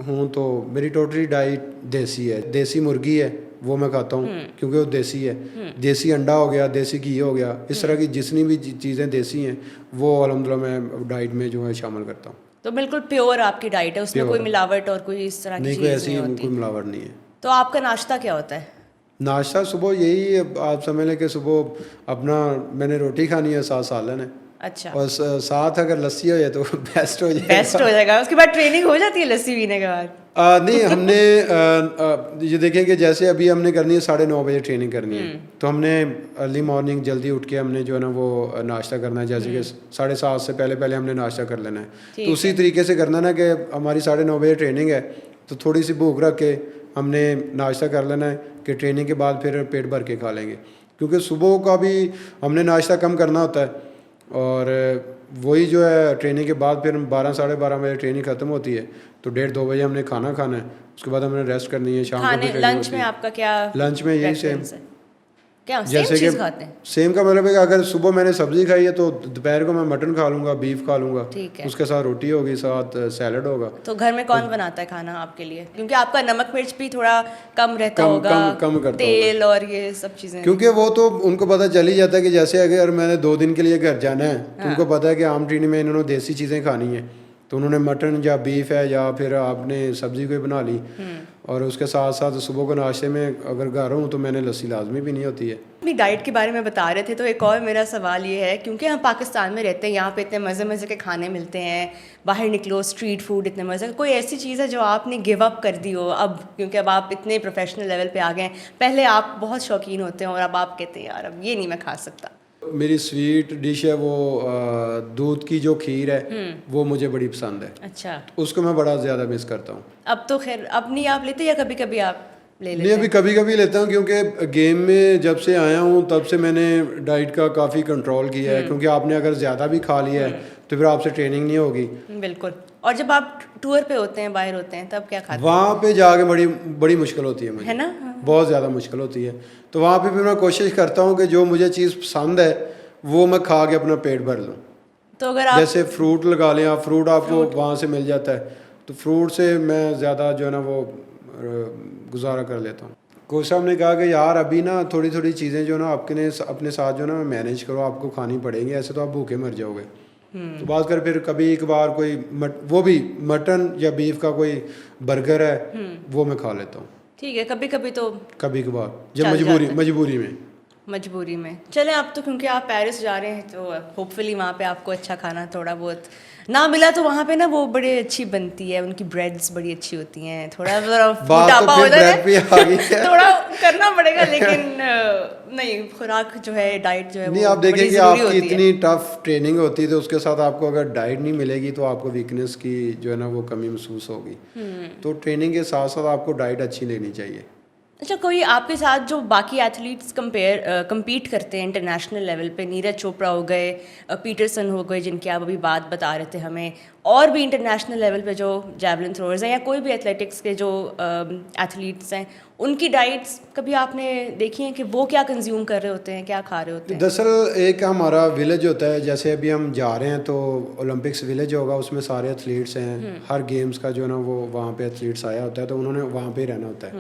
हूँ, तो मेरी टोटली डाइट देसी है। देसी मुर्गी है वो मैं खाता हूँ क्योंकि वो देसी है, देसी अंडा हो गया, देसी घी हो गया, इस तरह की जितनी भी चीज़ें देसी हैं वो अल्हम्दुलिल्लाह मैं डाइट में जो है शामिल करता हूँ। तो बिल्कुल प्योर आपकी डाइट है, उसमें कोई मिलावट और कोई इस तरह की नहीं, कोई चीज़ ऐसी नहीं होती। कोई मिलावट नहीं है। तो आपका नाश्ता क्या होता है? नाश्ता सुबह यही आप समझ लें कि सुबह अपना मैंने रोटी खानी है, 7 सालन है, अच्छा, और साथ अगर लस्सी हो जाए तो बेस्ट हो जाएगा। बेस्ट हो जाएगा। उसके बाद ट्रेनिंग हो जाती है लस्सी पीने के बाद? नहीं, हमने ये देखें कि जैसे अभी हमने करनी है 9:30 बजे ट्रेनिंग करनी है, तो हमने अर्ली मॉर्निंग जल्दी उठ के हमने जो है ना वो नाश्ता करना है। जैसे कि 7:30 से पहले पहले हमने नाश्ता कर लेना है। तो उसी तरीके से करना ना कि हमारी 9:30 बजे ट्रेनिंग है, तो थोड़ी सी भूख रख के हमने नाश्ता कर लेना है कि ट्रेनिंग के बाद फिर पेट भर के खा लेंगे, क्योंकि सुबह का भी हमने नाश्ता कम करना होता है, और वही जो है ट्रेनिंग के बाद फिर 12 साढ़े 12 बजे ट्रेनिंग ख़त्म होती है, तो 1:30-2 बजे हमने खाना खाना है, उसके बाद हमने रेस्ट करनी है। शाम को खाने लंच में आपका क्या लंच में यही सेम, preference है? क्या सेम जैसे चीज़ कि खाते हैं? सेम का मतलब है कि अगर सुबह मैंने सब्जी खाई है तो दोपहर को मैं मटन खा लूँगा, बीफ खा लूँगा, ठीक है। उसके साथ रोटी होगी, साथ सैलड होगा। तो घर में कौन बनाता है खाना आपके लिए, क्योंकि आपका नमक मिर्च भी थोड़ा कम रहता कम होगा, कम करता तेल और ये सब चीज़ें? क्योंकि वो तो उनको पता चल ही जाता है कि जैसे अगर मैंने 2 दिन के लिए घर जाना है तो उनको पता है कि आम ट्रेनिंग में इन्होंने देसी चीज़ें खानी है, तो उन्होंने मटन या बीफ है या फिर आपने सब्जी कोई बना ली, और उसके साथ साथ सुबह को नाश्ते में अगर घर हूँ तो मैंने लस्सी लाजमी भी नहीं होती है। अपनी डाइट के बारे में बता रहे थे, तो एक और मेरा सवाल ये है, क्योंकि हम पाकिस्तान में रहते हैं, यहाँ पे इतने मज़े मज़े के खाने मिलते हैं, बाहर निकलो स्ट्रीट फूड इतने मज़े, कोई ऐसी चीज़ है जो आपने गिव अप कर दी हो अब, क्योंकि अब आप इतने प्रोफेशनल लेवल पे आ गए हैं, पहले आप बहुत शौकीन होते हैं और अब आप कहते हैं यार अब ये नहीं मैं खा सकता? मेरी स्वीट डिश है वो दूध की जो खीर है वो मुझे बड़ी पसंद है। अच्छा, उसको मैं बड़ा ज़्यादा मिस करता हूँ। अब तो खैर अब नहीं आप लेते या कभी कभी आप ले लेते नहीं, अभी कभी कभी लेता हूँ, क्योंकि गेम में जब से आया हूँ तब से मैंने डाइट का काफ़ी कंट्रोल किया है, क्योंकि आपने अगर ज़्यादा भी खा लिया है तो फिर आपसे ट्रेनिंग नहीं होगी। बिल्कुल। और जब आप टूर पे होते हैं, बाहर होते हैं, तब क्या खाते हैं? वहाँ पे जाके बड़ी बड़ी मुश्किल होती है मुझे, है ना? बहुत ज़्यादा मुश्किल होती है। तो वहाँ पे भी मैं कोशिश करता हूँ कि जो मुझे चीज़ पसंद है वो मैं खा के अपना पेट भर लूँ। तो अगर आप जैसे फ्रूट लगा लें आप, फ्रूट आपको वहाँ से मिल जाता है, तो फ्रूट से मैं ज़्यादा जो है ना वो गुजारा कर लेता हूँ। कोच साहब ने कहा कि यार अभी ना थोड़ी थोड़ी चीज़ें जो ना आपके अपने साथ जो ना मैनेज करो, आपको खानी पड़ेंगी, ऐसे तो आप भूखे मर जाओगे। तो बात कर फिर कभी एक बार कोई वो भी मटन या बीफ का कोई बर्गर है वो मैं खा लेता हूँ ठीक है, कभी कभी तो कभी कभार, जब चल मजबूरी जाता है। मजबूरी में। मजबूरी में चलें। आप तो क्योंकि आप पेरिस जा रहे हैं तो होपफुली वहाँ पे आपको अच्छा खाना थोड़ा बहुत ना मिला तो वहाँ पे ना वो बड़ी अच्छी बनती है, उनकी ब्रेड्स बड़ी अच्छी होती हैं। थोड़ा बात तो मोटापा फिर हो जाए ब्रेड पे आ गई है। थोड़ा करना पड़ेगा, लेकिन नहीं, खुराक जो है, डाइट जो है नहीं, वो आप देखें बड़ी कि ज़रूरी आपकी होती है। इतनी टफ ट्रेनिंग होती है तो उसके साथ आपको अगर डाइट नहीं मिलेगी तो आपको वीकनेस की जो है ना वो कमी महसूस होगी। तो ट्रेनिंग के साथ साथ आपको डाइट अच्छी लेनी चाहिए। अच्छा, कोई आपके साथ जो बाकी एथलीट्स compete करते हैं इंटरनेशनल लेवल पे, नीरज चोपड़ा हो गए, पीटरसन हो गए जिनकी आप अभी बात बता रहे थे हमें, और भी इंटरनेशनल लेवल पे जो जैवलिन थ्रोअर्स हैं या कोई भी एथलेटिक्स के जो एथलीट्स हैं, उनकी डाइट्स कभी आपने देखी हैं कि वो क्या कंज्यूम कर रहे होते हैं, क्या खा रहे होते हैं? दरअसल एक हमारा विलेज होता है, जैसे अभी हम जा रहे हैं तो ओलंपिक्स विलेज होगा, उसमें सारे एथलीट्स हैं, हर गेम्स का जो है ना वो वहाँ पे एथलीट्स आया होता है, तो उन्होंने वहाँ पे ही रहना होता है।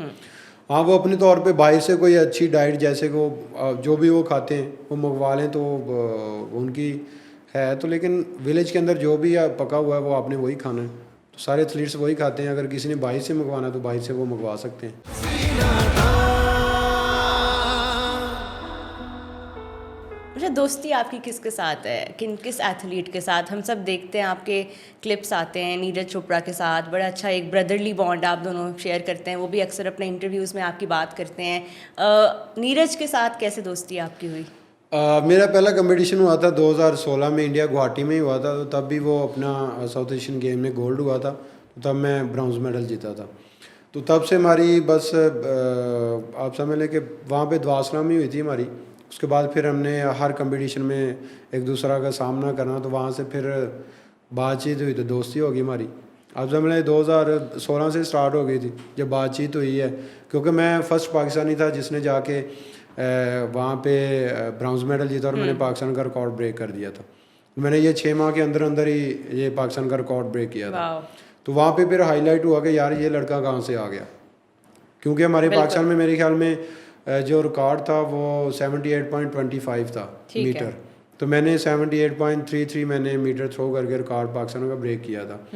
हाँ, वो अपने तौर पे बाहर से कोई अच्छी डाइट जैसे को जो भी वो खाते हैं वो मंगवा लें तो उनकी है तो, लेकिन विलेज के अंदर जो भी पका हुआ है वो आपने वही खाना है। तो सारे एथलीट्स वही खाते हैं। अगर किसी ने बाहर से मंगवाना है तो बाहर से वो मंगवा सकते हैं। अच्छा, दोस्ती आपकी किसके साथ है, किस एथलीट के साथ? हम सब देखते हैं आपके क्लिप्स आते हैं नीरज चोपड़ा के साथ, बड़ा अच्छा एक ब्रदरली बॉन्ड आप दोनों शेयर करते हैं, वो भी अक्सर अपने इंटरव्यूज़ में आपकी बात करते हैं। नीरज के साथ कैसे दोस्ती आपकी हुई? मेरा पहला कंपटीशन हुआ था 2016 में, इंडिया गुवाहाटी में ही हुआ था। तो तब भी वो अपना साउथ एशियन गेम में गोल्ड हुआ था, तो तब मैं ब्रॉन्ज मेडल जीता था। तो तब से हमारी बस आप समझ लें कि वहाँ पे दुआसलामी हुई थी हमारी। उसके बाद फिर हमने हर कंपटीशन में एक दूसरा का सामना करना, तो वहाँ से फिर बातचीत हुई तो दोस्ती होगी हमारी। आप समझ लें 2016 से स्टार्ट हो गई थी जब बातचीत हुई है, क्योंकि मैं फर्स्ट पाकिस्तानी था जिसने जाके वहाँ पे ब्रॉन्ज मेडल जीता और मैंने पाकिस्तान का रिकॉर्ड ब्रेक कर दिया था। मैंने ये 6 माह के अंदर अंदर ही ये पाकिस्तान का रिकॉर्ड ब्रेक किया था। तो वहाँ पे फिर हाईलाइट हुआ कि यार ये लड़का कहाँ से आ गया, क्योंकि हमारे पाकिस्तान में मेरे ख्याल में जो रिकॉर्ड था वो 78.25 था मीटर। तो मैंने 78.33 मैंने मीटर थ्रो करके रिकॉर्ड पाकिस्तान का ब्रेक किया था।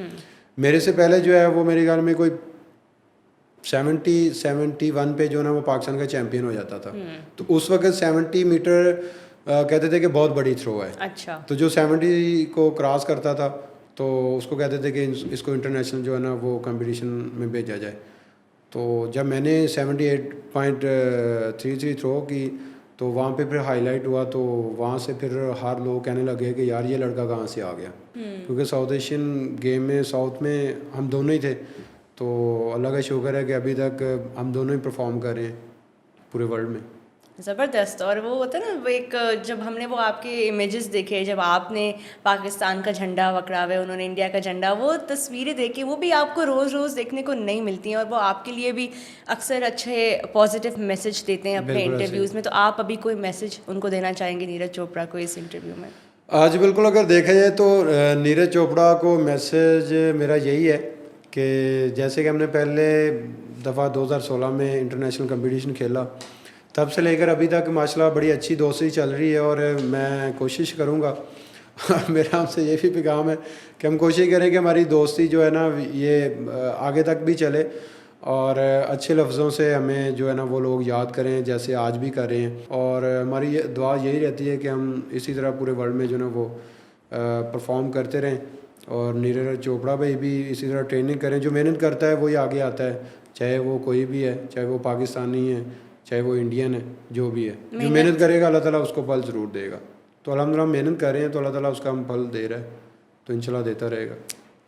मेरे से पहले जो है वो मेरे ख्याल में कोई 71 पे जो ना वो पाकिस्तान का चैंपियन हो जाता था। तो उस वक्त 70 मीटर कहते थे कि बहुत बड़ी थ्रो है। अच्छा। तो जो 70 को क्रॉस करता था तो उसको कहते थे कि इसको इंटरनेशनल जो है ना वो कंपटीशन में भेजा जाए। तो जब मैंने 78.33 थ्रो की तो वहाँ पे फिर हाईलाइट हुआ, तो वहाँ से फिर हर लोग कहने लगे कि यार ये लड़का कहाँ से आ गया, क्योंकि साउथ एशियन गेम में साउथ में हम दोनों ही थे। तो अल्लाह का शुक्र है कि अभी तक हम दोनों ही परफॉर्म कर रहे हैं पूरे वर्ल्ड में। ज़बरदस्त। और वो होता है ना, वो एक जब हमने वो आपके इमेजेस देखे जब आपने पाकिस्तान का झंडा पकड़ा हुआ है, उन्होंने इंडिया का झंडा, वो तस्वीरें देखी, वो भी आपको रोज़ रोज़ देखने को नहीं मिलती हैं, और वो आपके लिए भी अक्सर अच्छे पॉजिटिव मैसेज देते हैं अपने इंटरव्यूज़ में। तो आप अभी कोई मैसेज उनको देना चाहेंगे नीरज चोपड़ा को इस इंटरव्यू में? आज बिल्कुल अगर देखा जाए तो नीरज चोपड़ा को मैसेज मेरा यही है कि जैसे कि हमने पहले दफ़ा 2016 में इंटरनेशनल कंपटीशन खेला, तब से लेकर अभी तक माशाल्लाह बड़ी अच्छी दोस्ती चल रही है। और मैं कोशिश करूँगा मेरा आपसे ये भी पैगाम है कि हम कोशिश करें कि हमारी दोस्ती जो है ना ये आगे तक भी चले, और अच्छे लफ्ज़ों से हमें जो है ना वो लोग याद करें जैसे आज भी कर रहे हैं। और हमारी ये दुआ यही रहती है कि हम इसी तरह पूरे वर्ल्ड में जो ना वो परफॉर्म करते रहें, और नीरज चोपड़ा भाई भी इसी तरह ट्रेनिंग करें। जो मेहनत करता है वही आगे आता है, चाहे वो कोई भी है, चाहे वो पाकिस्तानी है, चाहे वो इंडियन है, जो भी है। जो मेहनत करेगा अल्लाह ताला उसको फल ज़रूर देगा। तो अल्हम्दुलिल्लाह हम मेहनत कर रहे हैं तो अल्लाह ताला उसका हम फल दे रहा है, तो इंशाल्लाह देता रहेगा।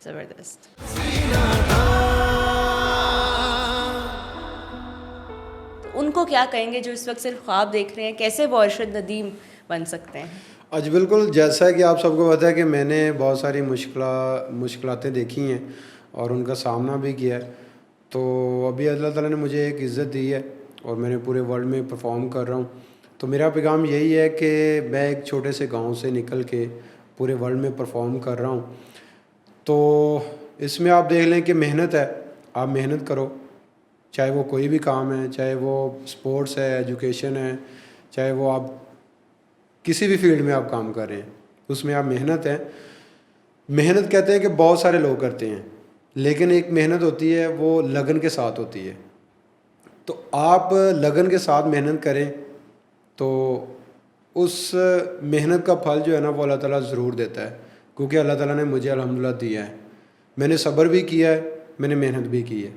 ज़बरदस्त। उनको क्या कहेंगे जो इस वक्त सिर्फ ख्वाब देख रहे हैं, कैसे वो अरशद नदीम बन सकते हैं? आज बिल्कुल जैसा कि आप सबको पता है कि मैंने बहुत सारी मुश्किलातें देखी हैं और उनका सामना भी किया है। तो अभी अल्लाह ताला ने मुझे एक इज़्ज़त दी है और मैंने पूरे वर्ल्ड में परफॉर्म कर रहा हूँ। तो मेरा पैगाम यही है कि मैं एक छोटे से गांव से निकल के पूरे वर्ल्ड में परफॉर्म कर रहा हूँ। तो इसमें आप देख लें कि मेहनत है, आप मेहनत करो, चाहे वो कोई भी काम है, चाहे वो स्पोर्ट्स है, एजुकेशन है, चाहे वो आप किसी भी फील्ड में आप काम कर रहे हैं, उसमें आप मेहनत है। मेहनत कहते हैं कि बहुत सारे लोग करते हैं, लेकिन एक मेहनत होती है वो लगन के साथ होती है। तो आप लगन के साथ मेहनत करें तो उस मेहनत का फल जो है ना वो अल्लाह ताला ज़रूर देता है, क्योंकि अल्लाह ताला ने मुझे अल्हम्दुलिल्लाह दिया है। मैंने सब्र भी किया है, मैंने मेहनत भी की है,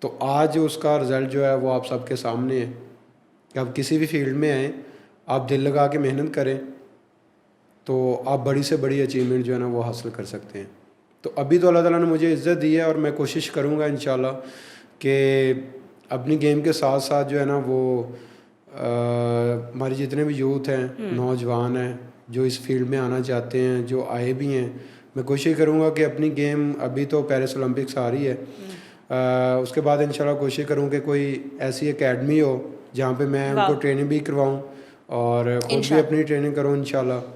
तो आज उसका रिज़ल्ट जो है वो आप सबके सामने है कि आप किसी भी फील्ड में आएँ, आप दिल लगा के मेहनत करें तो आप बड़ी से बड़ी अचीवमेंट जो है ना वो हासिल कर सकते हैं। तो अभी तो अल्लाह ताला ने मुझे इज़्ज़त दी है और मैं कोशिश करूँगा इंशाल्लाह कि अपनी गेम के साथ साथ जो है ना वो हमारे जितने भी यूथ हैं, नौजवान हैं जो इस फील्ड में आना चाहते हैं, जो आए भी हैं, मैं कोशिश करूँगा कि अपनी गेम, अभी तो पेरिस ओलंपिक्स आ रही है, उसके बाद इंशाल्लाह कोशिश करूँ कि कोई ऐसी एकेडमी हो जहाँ पे मैं उनको ट्रेनिंग भी करवाऊँ और ख़ुद भी अपनी ट्रेनिंग करूँ इंशाल्लाह।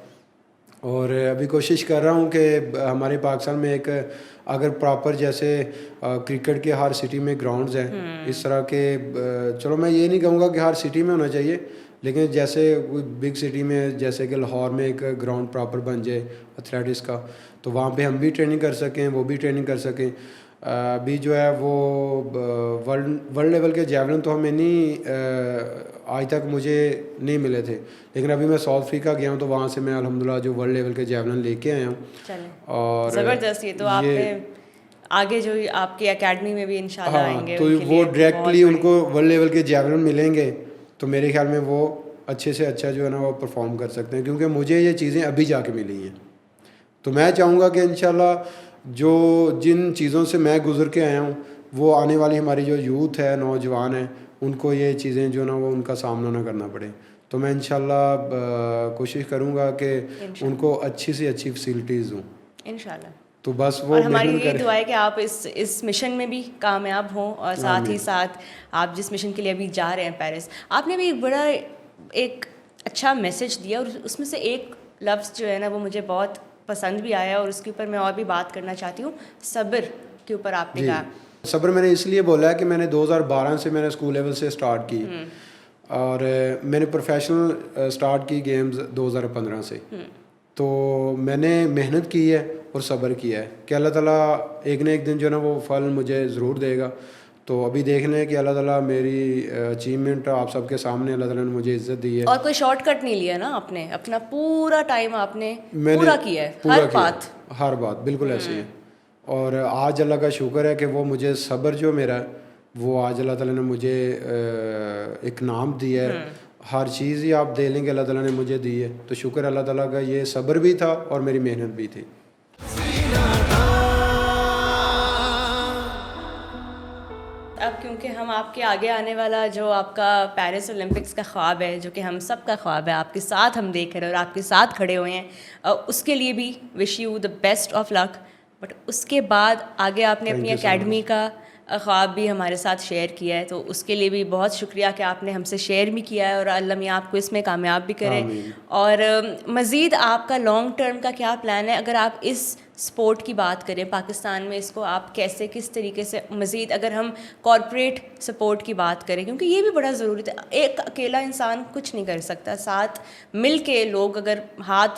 और अभी कोशिश कर रहा हूँ कि हमारे पाकिस्तान में एक अगर प्रॉपर जैसे क्रिकेट के हर सिटी में ग्राउंड्स हैं, इस तरह के चलो मैं ये नहीं कहूँगा कि हर सिटी में होना चाहिए, लेकिन जैसे कोई बिग सिटी में जैसे कि लाहौर में एक ग्राउंड प्रॉपर बन जाए एथलेटिक्स का, तो वहाँ पे हम भी ट्रेनिंग कर सकें, वो भी ट्रेनिंग कर सकें। अभी जो है वो वर्ल्ड लेवल के जेवलिन तो हमें नहीं आज तक मुझे नहीं मिले थे, लेकिन अभी मैं साउथ अफ्रीका गया हूँ तो वहाँ से मैं अल्हम्दुलिल्लाह जो वर्ल्ड लेवल के जेवलिन लेके आया हूँ। और ज़बरदस्त, ये तो आपने आगे जो आपकी एकेडमी में भी इंशाल्लाह आएंगे तो वो डायरेक्टली उनको वर्ल्ड लेवल के जेवलिन मिलेंगे तो मेरे ख्याल में वो अच्छे से अच्छा जो है ना वो परफॉर्म कर सकते हैं, क्योंकि मुझे ये चीज़ें अभी जाके मिली हैं। तो मैं चाहूँगा कि इंशाल्लाह जो जिन चीज़ों से मैं गुज़र के आया हूँ वो आने वाली हमारी जो यूथ है, नौजवान है, उनको ये चीज़ें जो ना वो उनका सामना ना करना पड़े। तो मैं इंशाल्लाह कोशिश करूँगा कि उनको अच्छी से अच्छी फैसिलिटीज़ दूँ इंशाल्लाह। तो बस वो और हमारी ये दुआ है कि आप इस मिशन में भी कामयाब हों और साथ ही साथ आप जिस मिशन के लिए अभी जा रहे हैं पेरिस, आपने भी बड़ा एक अच्छा मैसेज दिया और उसमें से एक लफ्ज़ जो है ना वो मुझे बहुत पसंद भी आया और उसके ऊपर मैं और भी बात करना चाहती हूँ। सब्र के ऊपर आपने कहा। सब्र मैंने इसलिए बोला है कि मैंने 2012 से मैंने स्कूल लेवल से स्टार्ट की और मैंने प्रोफेशनल स्टार्ट की गेम्स 2015 से। तो मैंने मेहनत की है और सब्र किया है कि अल्लाह ताला एक ना एक दिन जो है ना वो फल मुझे ज़रूर देगा। तो अभी देख लें कि अल्लाह ताला मेरी अचीवमेंट आप सबके सामने अल्लाह ताला ने मुझे इज़्ज़त दी है। और कोई शॉर्टकट नहीं लिया ना आपने, अपना पूरा टाइम आपने पूरा किया है, हर बात बिल्कुल ऐसी है। और आज अल्लाह का शुक्र है कि वो मुझे सब्र जो मेरा वो आज अल्लाह ताला ने मुझे एक नाम दिया है। हर चीज़ ही आप दे लेंगे अल्लाह ताला ने मुझे दी है, तो शुक्र अल्लाह ताला का, ये सब्र भी था और मेरी मेहनत भी थी। अब क्योंकि हम आपके आगे आने वाला जो आपका पेरिस ओलंपिक्स का ख्वाब है, जो कि हम सब का ख्वाब है, आपके साथ हम देख रहे हैं और आपके साथ खड़े हुए हैं, उसके लिए भी wish you the best of luck. But उसके बाद आगे आपने अपनी एकेडमी का ख्वाब भी हमारे साथ शेयर किया है, तो उसके लिए भी बहुत शुक्रिया कि आपने हमसे शेयर भी किया है और अल्लाह मियां आपको इसमें कामयाब भी करे। और मज़ीद आपका लॉन्ग टर्म का क्या प्लान है? अगर आप इस स्पोर्ट की बात करें पाकिस्तान में, इसको आप कैसे किस तरीके से मज़ीद, अगर हम कॉरपोरेट सपोर्ट की बात करें, क्योंकि ये भी बड़ा ज़रूरी है, एक अकेला इंसान कुछ नहीं कर सकता, साथ मिल के लोग अगर हाथ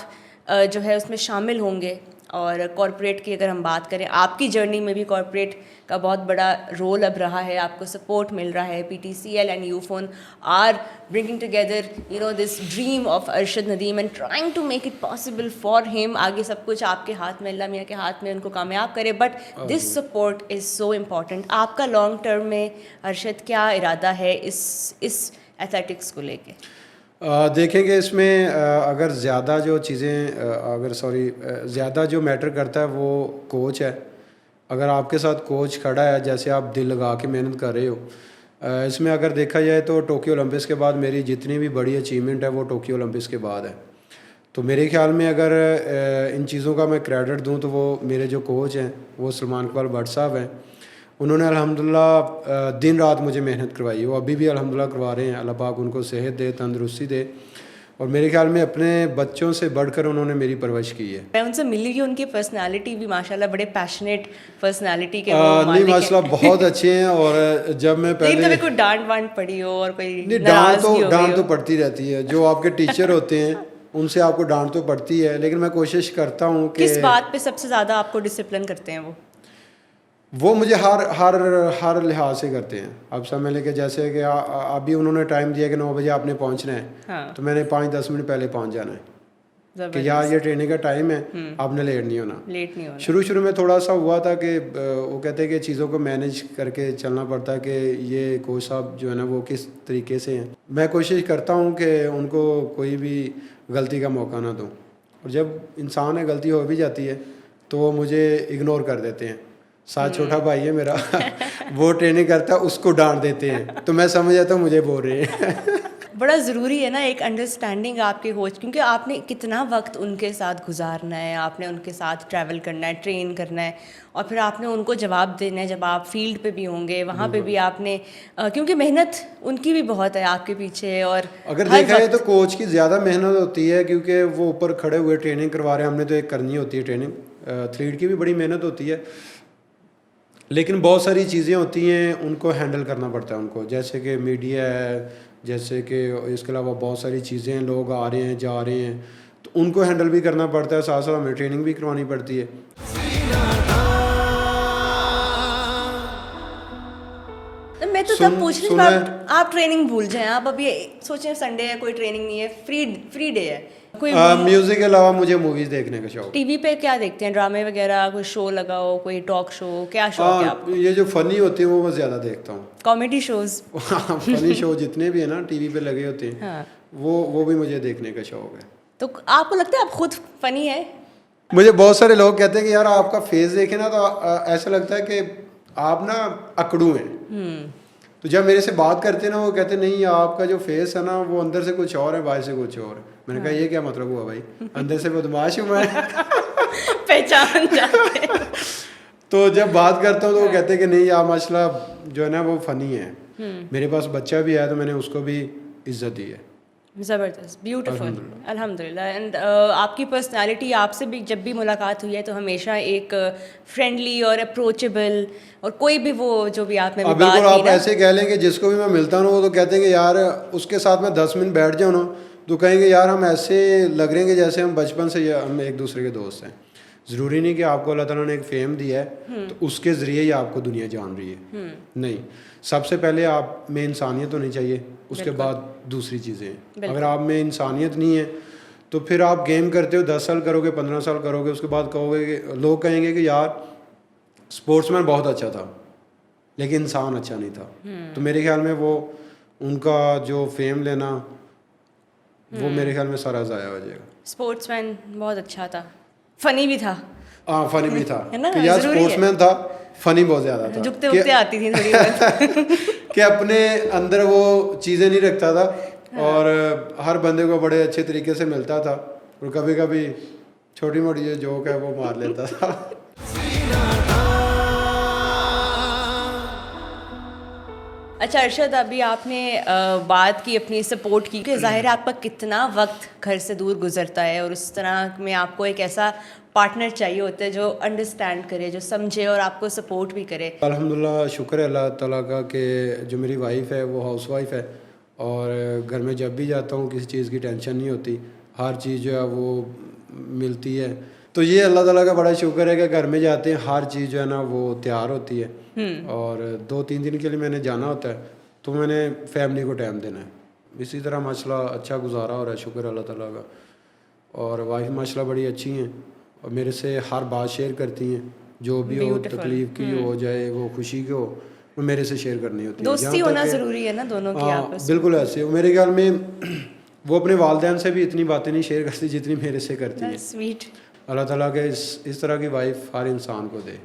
जो है उसमें शामिल होंगे। और कॉरपोरेट की अगर हम बात करें, आपकी जर्नी में भी कॉरपोरेट का बहुत बड़ा रोल अब रहा है, आपको सपोर्ट मिल रहा है। PTCL and Ufone are bringing together this dream of Arshad Nadeem and trying to make it possible for him. आगे सब कुछ आपके हाथ में, अल्लाह मियां के हाथ में, उनको कामयाब करे। But this support is so important. आपका लॉन्ग टर्म में अरशद क्या इरादा है इस एथलेटिक्स को लेके? देखेंगे इसमें अगर ज़्यादा जो चीज़ें ज़्यादा जो मैटर करता है वो कोच है। अगर आपके साथ कोच खड़ा है, जैसे आप दिल लगा के मेहनत कर रहे हो, इसमें अगर देखा जाए तो टोक्यो ओलंपिक्स के बाद मेरी जितनी भी बड़ी अचीवमेंट है वो टोक्यो ओलंपिक्स के बाद है। तो मेरे ख्याल में अगर इन चीज़ों का मैं क्रेडिट दूं तो वो मेरे जो कोच हैं वो सलमान इकबाल भट्ट साहब हैं। उन्होंने अल्हम्दुलिल्लाह दिन रात मुझे मेहनत करवाई, वो अभी भी अल्हम्दुलिल्लाह करवा रहे हैं। अल्लाह पाक उनको सेहत दे, तंदुरुस्ती दे, और मेरे ख्याल में अपने बच्चों से बढ़कर उन्होंने मेरी परवरिश की है। मैं उनसे मिली हुई, उनकी पर्सनालिटी भी माशाल्लाह बड़े पैशनेट पर्सनालिटी के वो नहीं मालिक हैं। माशाल्लाह बहुत अच्छे हैं। और जब मैं लेकिन पहले कभी कोई डांट वांट पड़ी हो और कोई नहीं, नाराजगी हो गई डांट तो हो? पड़ती रहती है। जो आपके टीचर होते हैं उनसे आपको डांट तो पड़ती है, लेकिन मैं कोशिश करता हूँ कि किस बात पे सबसे ज़्यादा आपको डिसिप्लिन करते हैं वो मुझे हर लिहाज से करते हैं। अब समझ लें कि जैसे कि अभी उन्होंने टाइम दिया कि 9 बजे आपने पहुंचना है, हाँ। तो मैंने 5-10 मिनट पहले पहुंच जाना है कि ज़बरदस्त। यार ये ट्रेनिंग का टाइम है, आपने लेट नहीं होना। लेट नहीं होना। शुरू में थोड़ा सा हुआ था कि वो कहते हैं कि चीज़ों को मैनेज करके चलना पड़ता है कि ये कोच साहब जो है ना वो किस तरीके से हैं। मैं कोशिश करता हूँ कि उनको कोई भी गलती का मौका ना दूँ, और जब इंसान है गलती हो भी जाती है तो वो मुझे इग्नोर कर देते हैं। साथ छोटा भाई है मेरा वो ट्रेनिंग करता है, उसको डांट देते हैं, तो मैं समझ जाता हूँ मुझे बोल रहे हैं। बड़ा ज़रूरी है ना एक अंडरस्टैंडिंग आपके कोच, क्योंकि आपने कितना वक्त उनके साथ गुजारना है, आपने उनके साथ ट्रैवल करना है, ट्रेन करना है, और फिर आपने उनको जवाब देना है जब आप फील्ड पे भी होंगे, वहाँ पे भी आपने क्योंकि मेहनत उनकी भी बहुत है आपके पीछे। और अगर देखा जाए तो कोच की ज़्यादा मेहनत होती है, क्योंकि वो ऊपर खड़े हुए ट्रेनिंग करवा रहे हैं, हमने तो एक करनी होती है ट्रेनिंग। एथलीट की भी बड़ी मेहनत होती है, लेकिन बहुत सारी चीज़ें होती हैं उनको हैंडल करना पड़ता है उनको, जैसे कि मीडिया है, जैसे कि इसके अलावा बहुत सारी चीज़ें हैं, लोग आ रहे हैं जा रहे हैं, तो उनको हैंडल भी करना पड़ता है, साथ साथ हमें ट्रेनिंग भी करवानी पड़ती है। तो मैं तो तब पूछ रही थी आप ट्रेनिंग भूल जाएं, आप अभी सोचें संडे है, कोई ट्रेनिंग नहीं है, फ्री डे है, कोई म्यूज़िक के अलावा मुझे मूवीज़ देखने का शौक। टीवी पे क्या देखते हैं, ड्रामे वगैरह, कोई शो लगाओ, कोई टॉक शो, क्या शौक है आपको? ये जो फ़नी होते हैं वो मैं ज़्यादा देखता हूँ। Comedy shows? फ़नी शो जितने भी है ना टीवी पे लगे होते हैं, हाँ। वो भी मुझे देखने का शौक है। तो आपको लगता है आप खुद फनी है? मुझे बहुत सारे लोग कहते हैं कि यार आपका फेस देखे ना तो ऐसा लगता है कि आप ना अकड़ू हैं। तो जब मेरे से बात करते हैं ना वो कहते नहीं आपका जो फेस है ना वो अंदर से कुछ और है, बाहर से कुछ और है। मैंने कहा ये क्या मतलब हुआ भाई, अंदर से बदमाश हूँ मैं। पहचान जाते हैं। तो जब बात करता हूँ तो वो कहते हैं कि नहीं आप माशाल्लाह जो है ना वो फ़नी है। मेरे पास बच्चा भी है तो मैंने उसको भी इज्जत दी है। ज़बरदस्त, ब्यूटीफुल, अल्हम्दुलिल्लाह। एंड आपकी पर्सनालिटी, आपसे भी जब भी मुलाकात हुई है तो हमेशा एक फ्रेंडली और अप्रोचेबल, और कोई भी वो जो भी आपने बात बिल्कुल, की आप ना, ऐसे कह लें कि जिसको भी मैं मिलता हूँ वो तो कहते हैं कि यार उसके साथ मैं 10 मिनट बैठ जाऊँ ना तो कहेंगे यार हम ऐसे लग रहे हैं कि जैसे हम बचपन से हम एक दूसरे के दोस्त हैं। ज़रूरी नहीं कि आपको अल्लाह ताला ने एक फेम दिया है तो उसके ज़रिए ही आपको दुनिया जान रही है, नहीं। सबसे पहले आप में इंसानियत होनी चाहिए, उसके बाद दूसरी चीज़ें। अगर आप में इंसानियत नहीं है तो फिर आप गेम करते हो 10 साल करोगे, 15 साल करोगे, उसके बाद कहोगे कि लोग कहेंगे कि यार स्पोर्ट्समैन बहुत अच्छा था लेकिन इंसान अच्छा नहीं था। तो मेरे ख्याल में वो उनका जो फेम लेना वो मेरे ख्याल में सारा ज़ाया हो जाएगा। स्पोर्ट्समैन बहुत अच्छा था, फनी भी था। हाँ, फनी भी था है ना, कि यार ज़रूरी है। स्पोर्ट्समैन था, फनी बहुत ज़्यादा था, झुकते उगते आती थी थोड़ी बहुत। कि अपने अंदर वो चीज़ें नहीं रखता था और हर बंदे को बड़े अच्छे तरीके से मिलता था, और कभी कभी छोटी मोटी जो जोक है वो मार लेता था। अच्छा अरशद, अभी आपने बात की अपनी सपोर्ट की कि ज़ाहिर है आपका कितना वक्त घर से दूर गुजरता है, और उस तरह में आपको एक ऐसा पार्टनर चाहिए होता है जो अंडरस्टैंड करे, जो समझे और आपको सपोर्ट भी करे। अल्हम्दुलिल्लाह, शुक्र है अल्लाह ताला का कि जो मेरी वाइफ है वो हाउस वाइफ है, और घर में जब भी जाता हूँ किसी चीज़ की टेंशन नहीं होती, हर चीज़ जो है वो मिलती है। तो ये अल्लाह ताला का बड़ा शुक्र है कि घर में जाते हैं हर चीज़ जो है ना वो तैयार होती है, और 2-3 दिन के लिए मैंने जाना होता है तो मैंने फैमिली को टाइम देना है। इसी तरह माशाल्लाह अच्छा गुजारा हो रहा है, शुक्र अल्लाह ताला का। और वाइफ माशाल्लाह बड़ी अच्छी हैं और मेरे से हर बात शेयर करती हैं, जो भी हो, तकलीफ़ की हो जाए वो खुशी की हो, वो मेरे से शेयर करनी होती है। दोस्ती होना ज़रूरी है ना दोनों की आपस में। बिल्कुल ऐसे मेरे ख्याल में वो अपने वालिदैन से भी इतनी बातें नहीं शेयर करती जितनी मेरे से करती है। स्वीट। अल्लाह ताला के इस तरह की वाइफ हर इंसान को दे।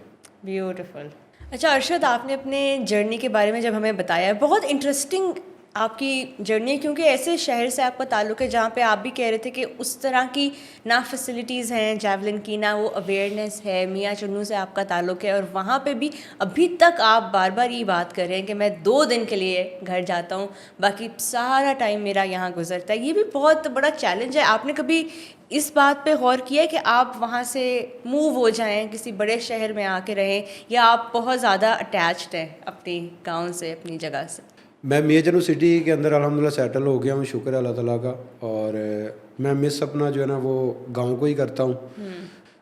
ब्यूटीफुल। अच्छा अरशद, आपने अपने जर्नी के बारे में जब हमें बताया, बहुत इंटरेस्टिंग आपकी जर्नी, क्योंकि ऐसे शहर से आपका ताल्लुक़ है जहाँ पे आप भी कह रहे थे कि उस तरह की ना फैसिलिटीज़ हैं जैवलिन की, ना वो अवेयरनेस है, मियाँ चन्नू से आपका ताल्लुक़ है, और वहाँ पे भी अभी तक आप बार बार ये बात कर रहे हैं कि मैं 2 दिन के लिए घर जाता हूँ, बाकी सारा टाइम मेरा यहाँ गुजरता है। ये भी बहुत बड़ा चैलेंज है। आपने कभी इस बात पे गौर किया है कि आप वहाँ से मूव हो जाएं, किसी बड़े शहर में आके रहें, या आप बहुत ज़्यादा अटैच्ड हैं अपनी गांव से, अपनी जगह से? मैं मियाँ चन्नू सिटी के अंदर अल्हम्दुलिल्लाह सेटल हो गया हूँ, शुक्र है अल्लाह ताला का। और मैं मिस अपना जो है ना वो गांव को ही करता हूँ।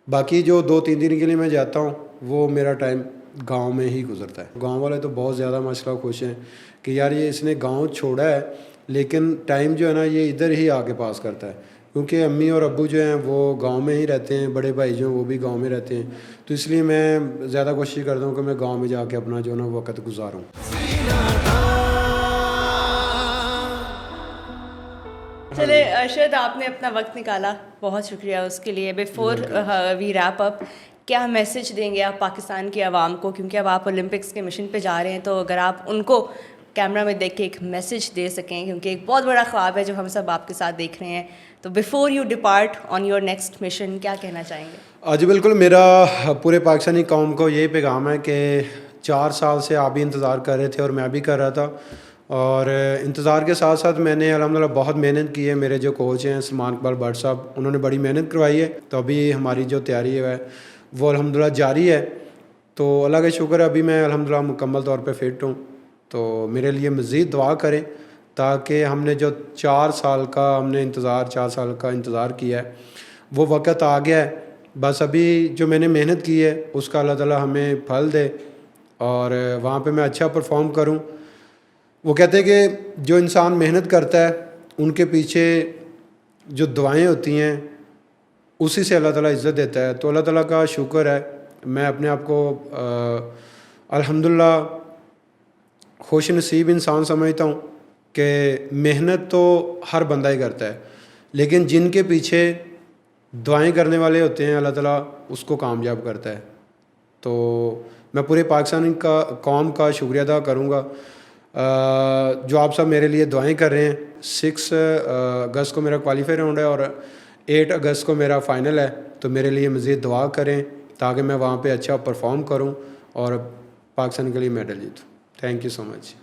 बाकी जो 2-3 दिन के लिए मैं जाता हूँ वो मेरा टाइम गांव में ही गुजरता है। गांव वाले तो बहुत ज़्यादा माशाल्लाह खुश हैं कि यार ये इसने गांव छोड़ा है लेकिन टाइम जो है ना ये इधर ही आके पास करता है, क्योंकि अम्मी और अब्बू जो हैं वो गांव में ही रहते हैं, बड़े भाई जो हैं वो भी गांव में रहते हैं। तो इसलिए मैं ज़्यादा कोशिश करता हूँ कि मैं गांव में जाके अपना जो है ना वक्त गुजारूँ। चले अरशद, आपने अपना वक्त निकाला, बहुत शुक्रिया उसके लिए। बिफोर वी रैप अप, क्या मैसेज देंगे आप पाकिस्तान की आवाम को, क्योंकि अब आप ओलंपिक्स के मिशन पे जा रहे हैं, तो अगर आप उनको कैमरा में देख के एक मैसेज दे सकें, क्योंकि एक बहुत बड़ा ख्वाब है जो हम सब आपके साथ देख रहे हैं, तो before you depart on your next mission क्या कहना चाहेंगे? जी बिल्कुल, मेरा पूरे पाकिस्तानी कौम को यही पैगाम है कि 4 साल से आप भी इंतज़ार कर रहे थे और मैं भी कर रहा था, और इंतज़ार के साथ साथ मैंने अल्हम्दुलिल्लाह बहुत मेहनत की है। मेरे जो कोच हैं सलमान इकबाल भट्ट साहब, उन्होंने बड़ी मेहनत करवाई है, तो अभी हमारी जो तैयारी है वो अल्हम्दुलिल्लाह जारी है। तो अल्लाह का शुक्र है, अभी मैं अल्हम्दुलिल्लाह मुकम्मल तौर पे फ़िट हूँ। तो मेरे लिए मज़ीद दुआ करें ताकि हमने जो 4 साल का इंतज़ार किया है वो वक़्त आ गया है। बस अभी जो मैंने मेहनत की है उसका अल्लाह ताला हमें फल दे और वहाँ पे मैं अच्छा परफॉर्म करूँ। वो कहते हैं कि जो इंसान मेहनत करता है उनके पीछे जो दुआएं होती हैं उसी से अल्लाह ताला इज़्ज़त देता है। तो अल्लाह ताला का शुक्र है, मैं अपने आप को अल्हम्दुलिल्लाह खुश नसीब इंसान समझता हूँ कि मेहनत तो हर बंदा ही करता है, लेकिन जिनके पीछे दुआएं करने वाले होते हैं अल्लाह ताला उसको कामयाब करता है। तो मैं पूरे पाकिस्तान का कौम का शुक्रिया अदा करूँगा जो आप सब मेरे लिए दुआएं कर रहे हैं। 6 अगस्त को मेरा क्वालिफाई राउंड है और 8 अगस्त को मेरा फ़ाइनल है, तो मेरे लिए मज़ीद दुआ करें ताकि मैं वहाँ पे अच्छा परफॉर्म करूँ और पाकिस्तान के लिए मेडल जीतूँ। Thank you so much.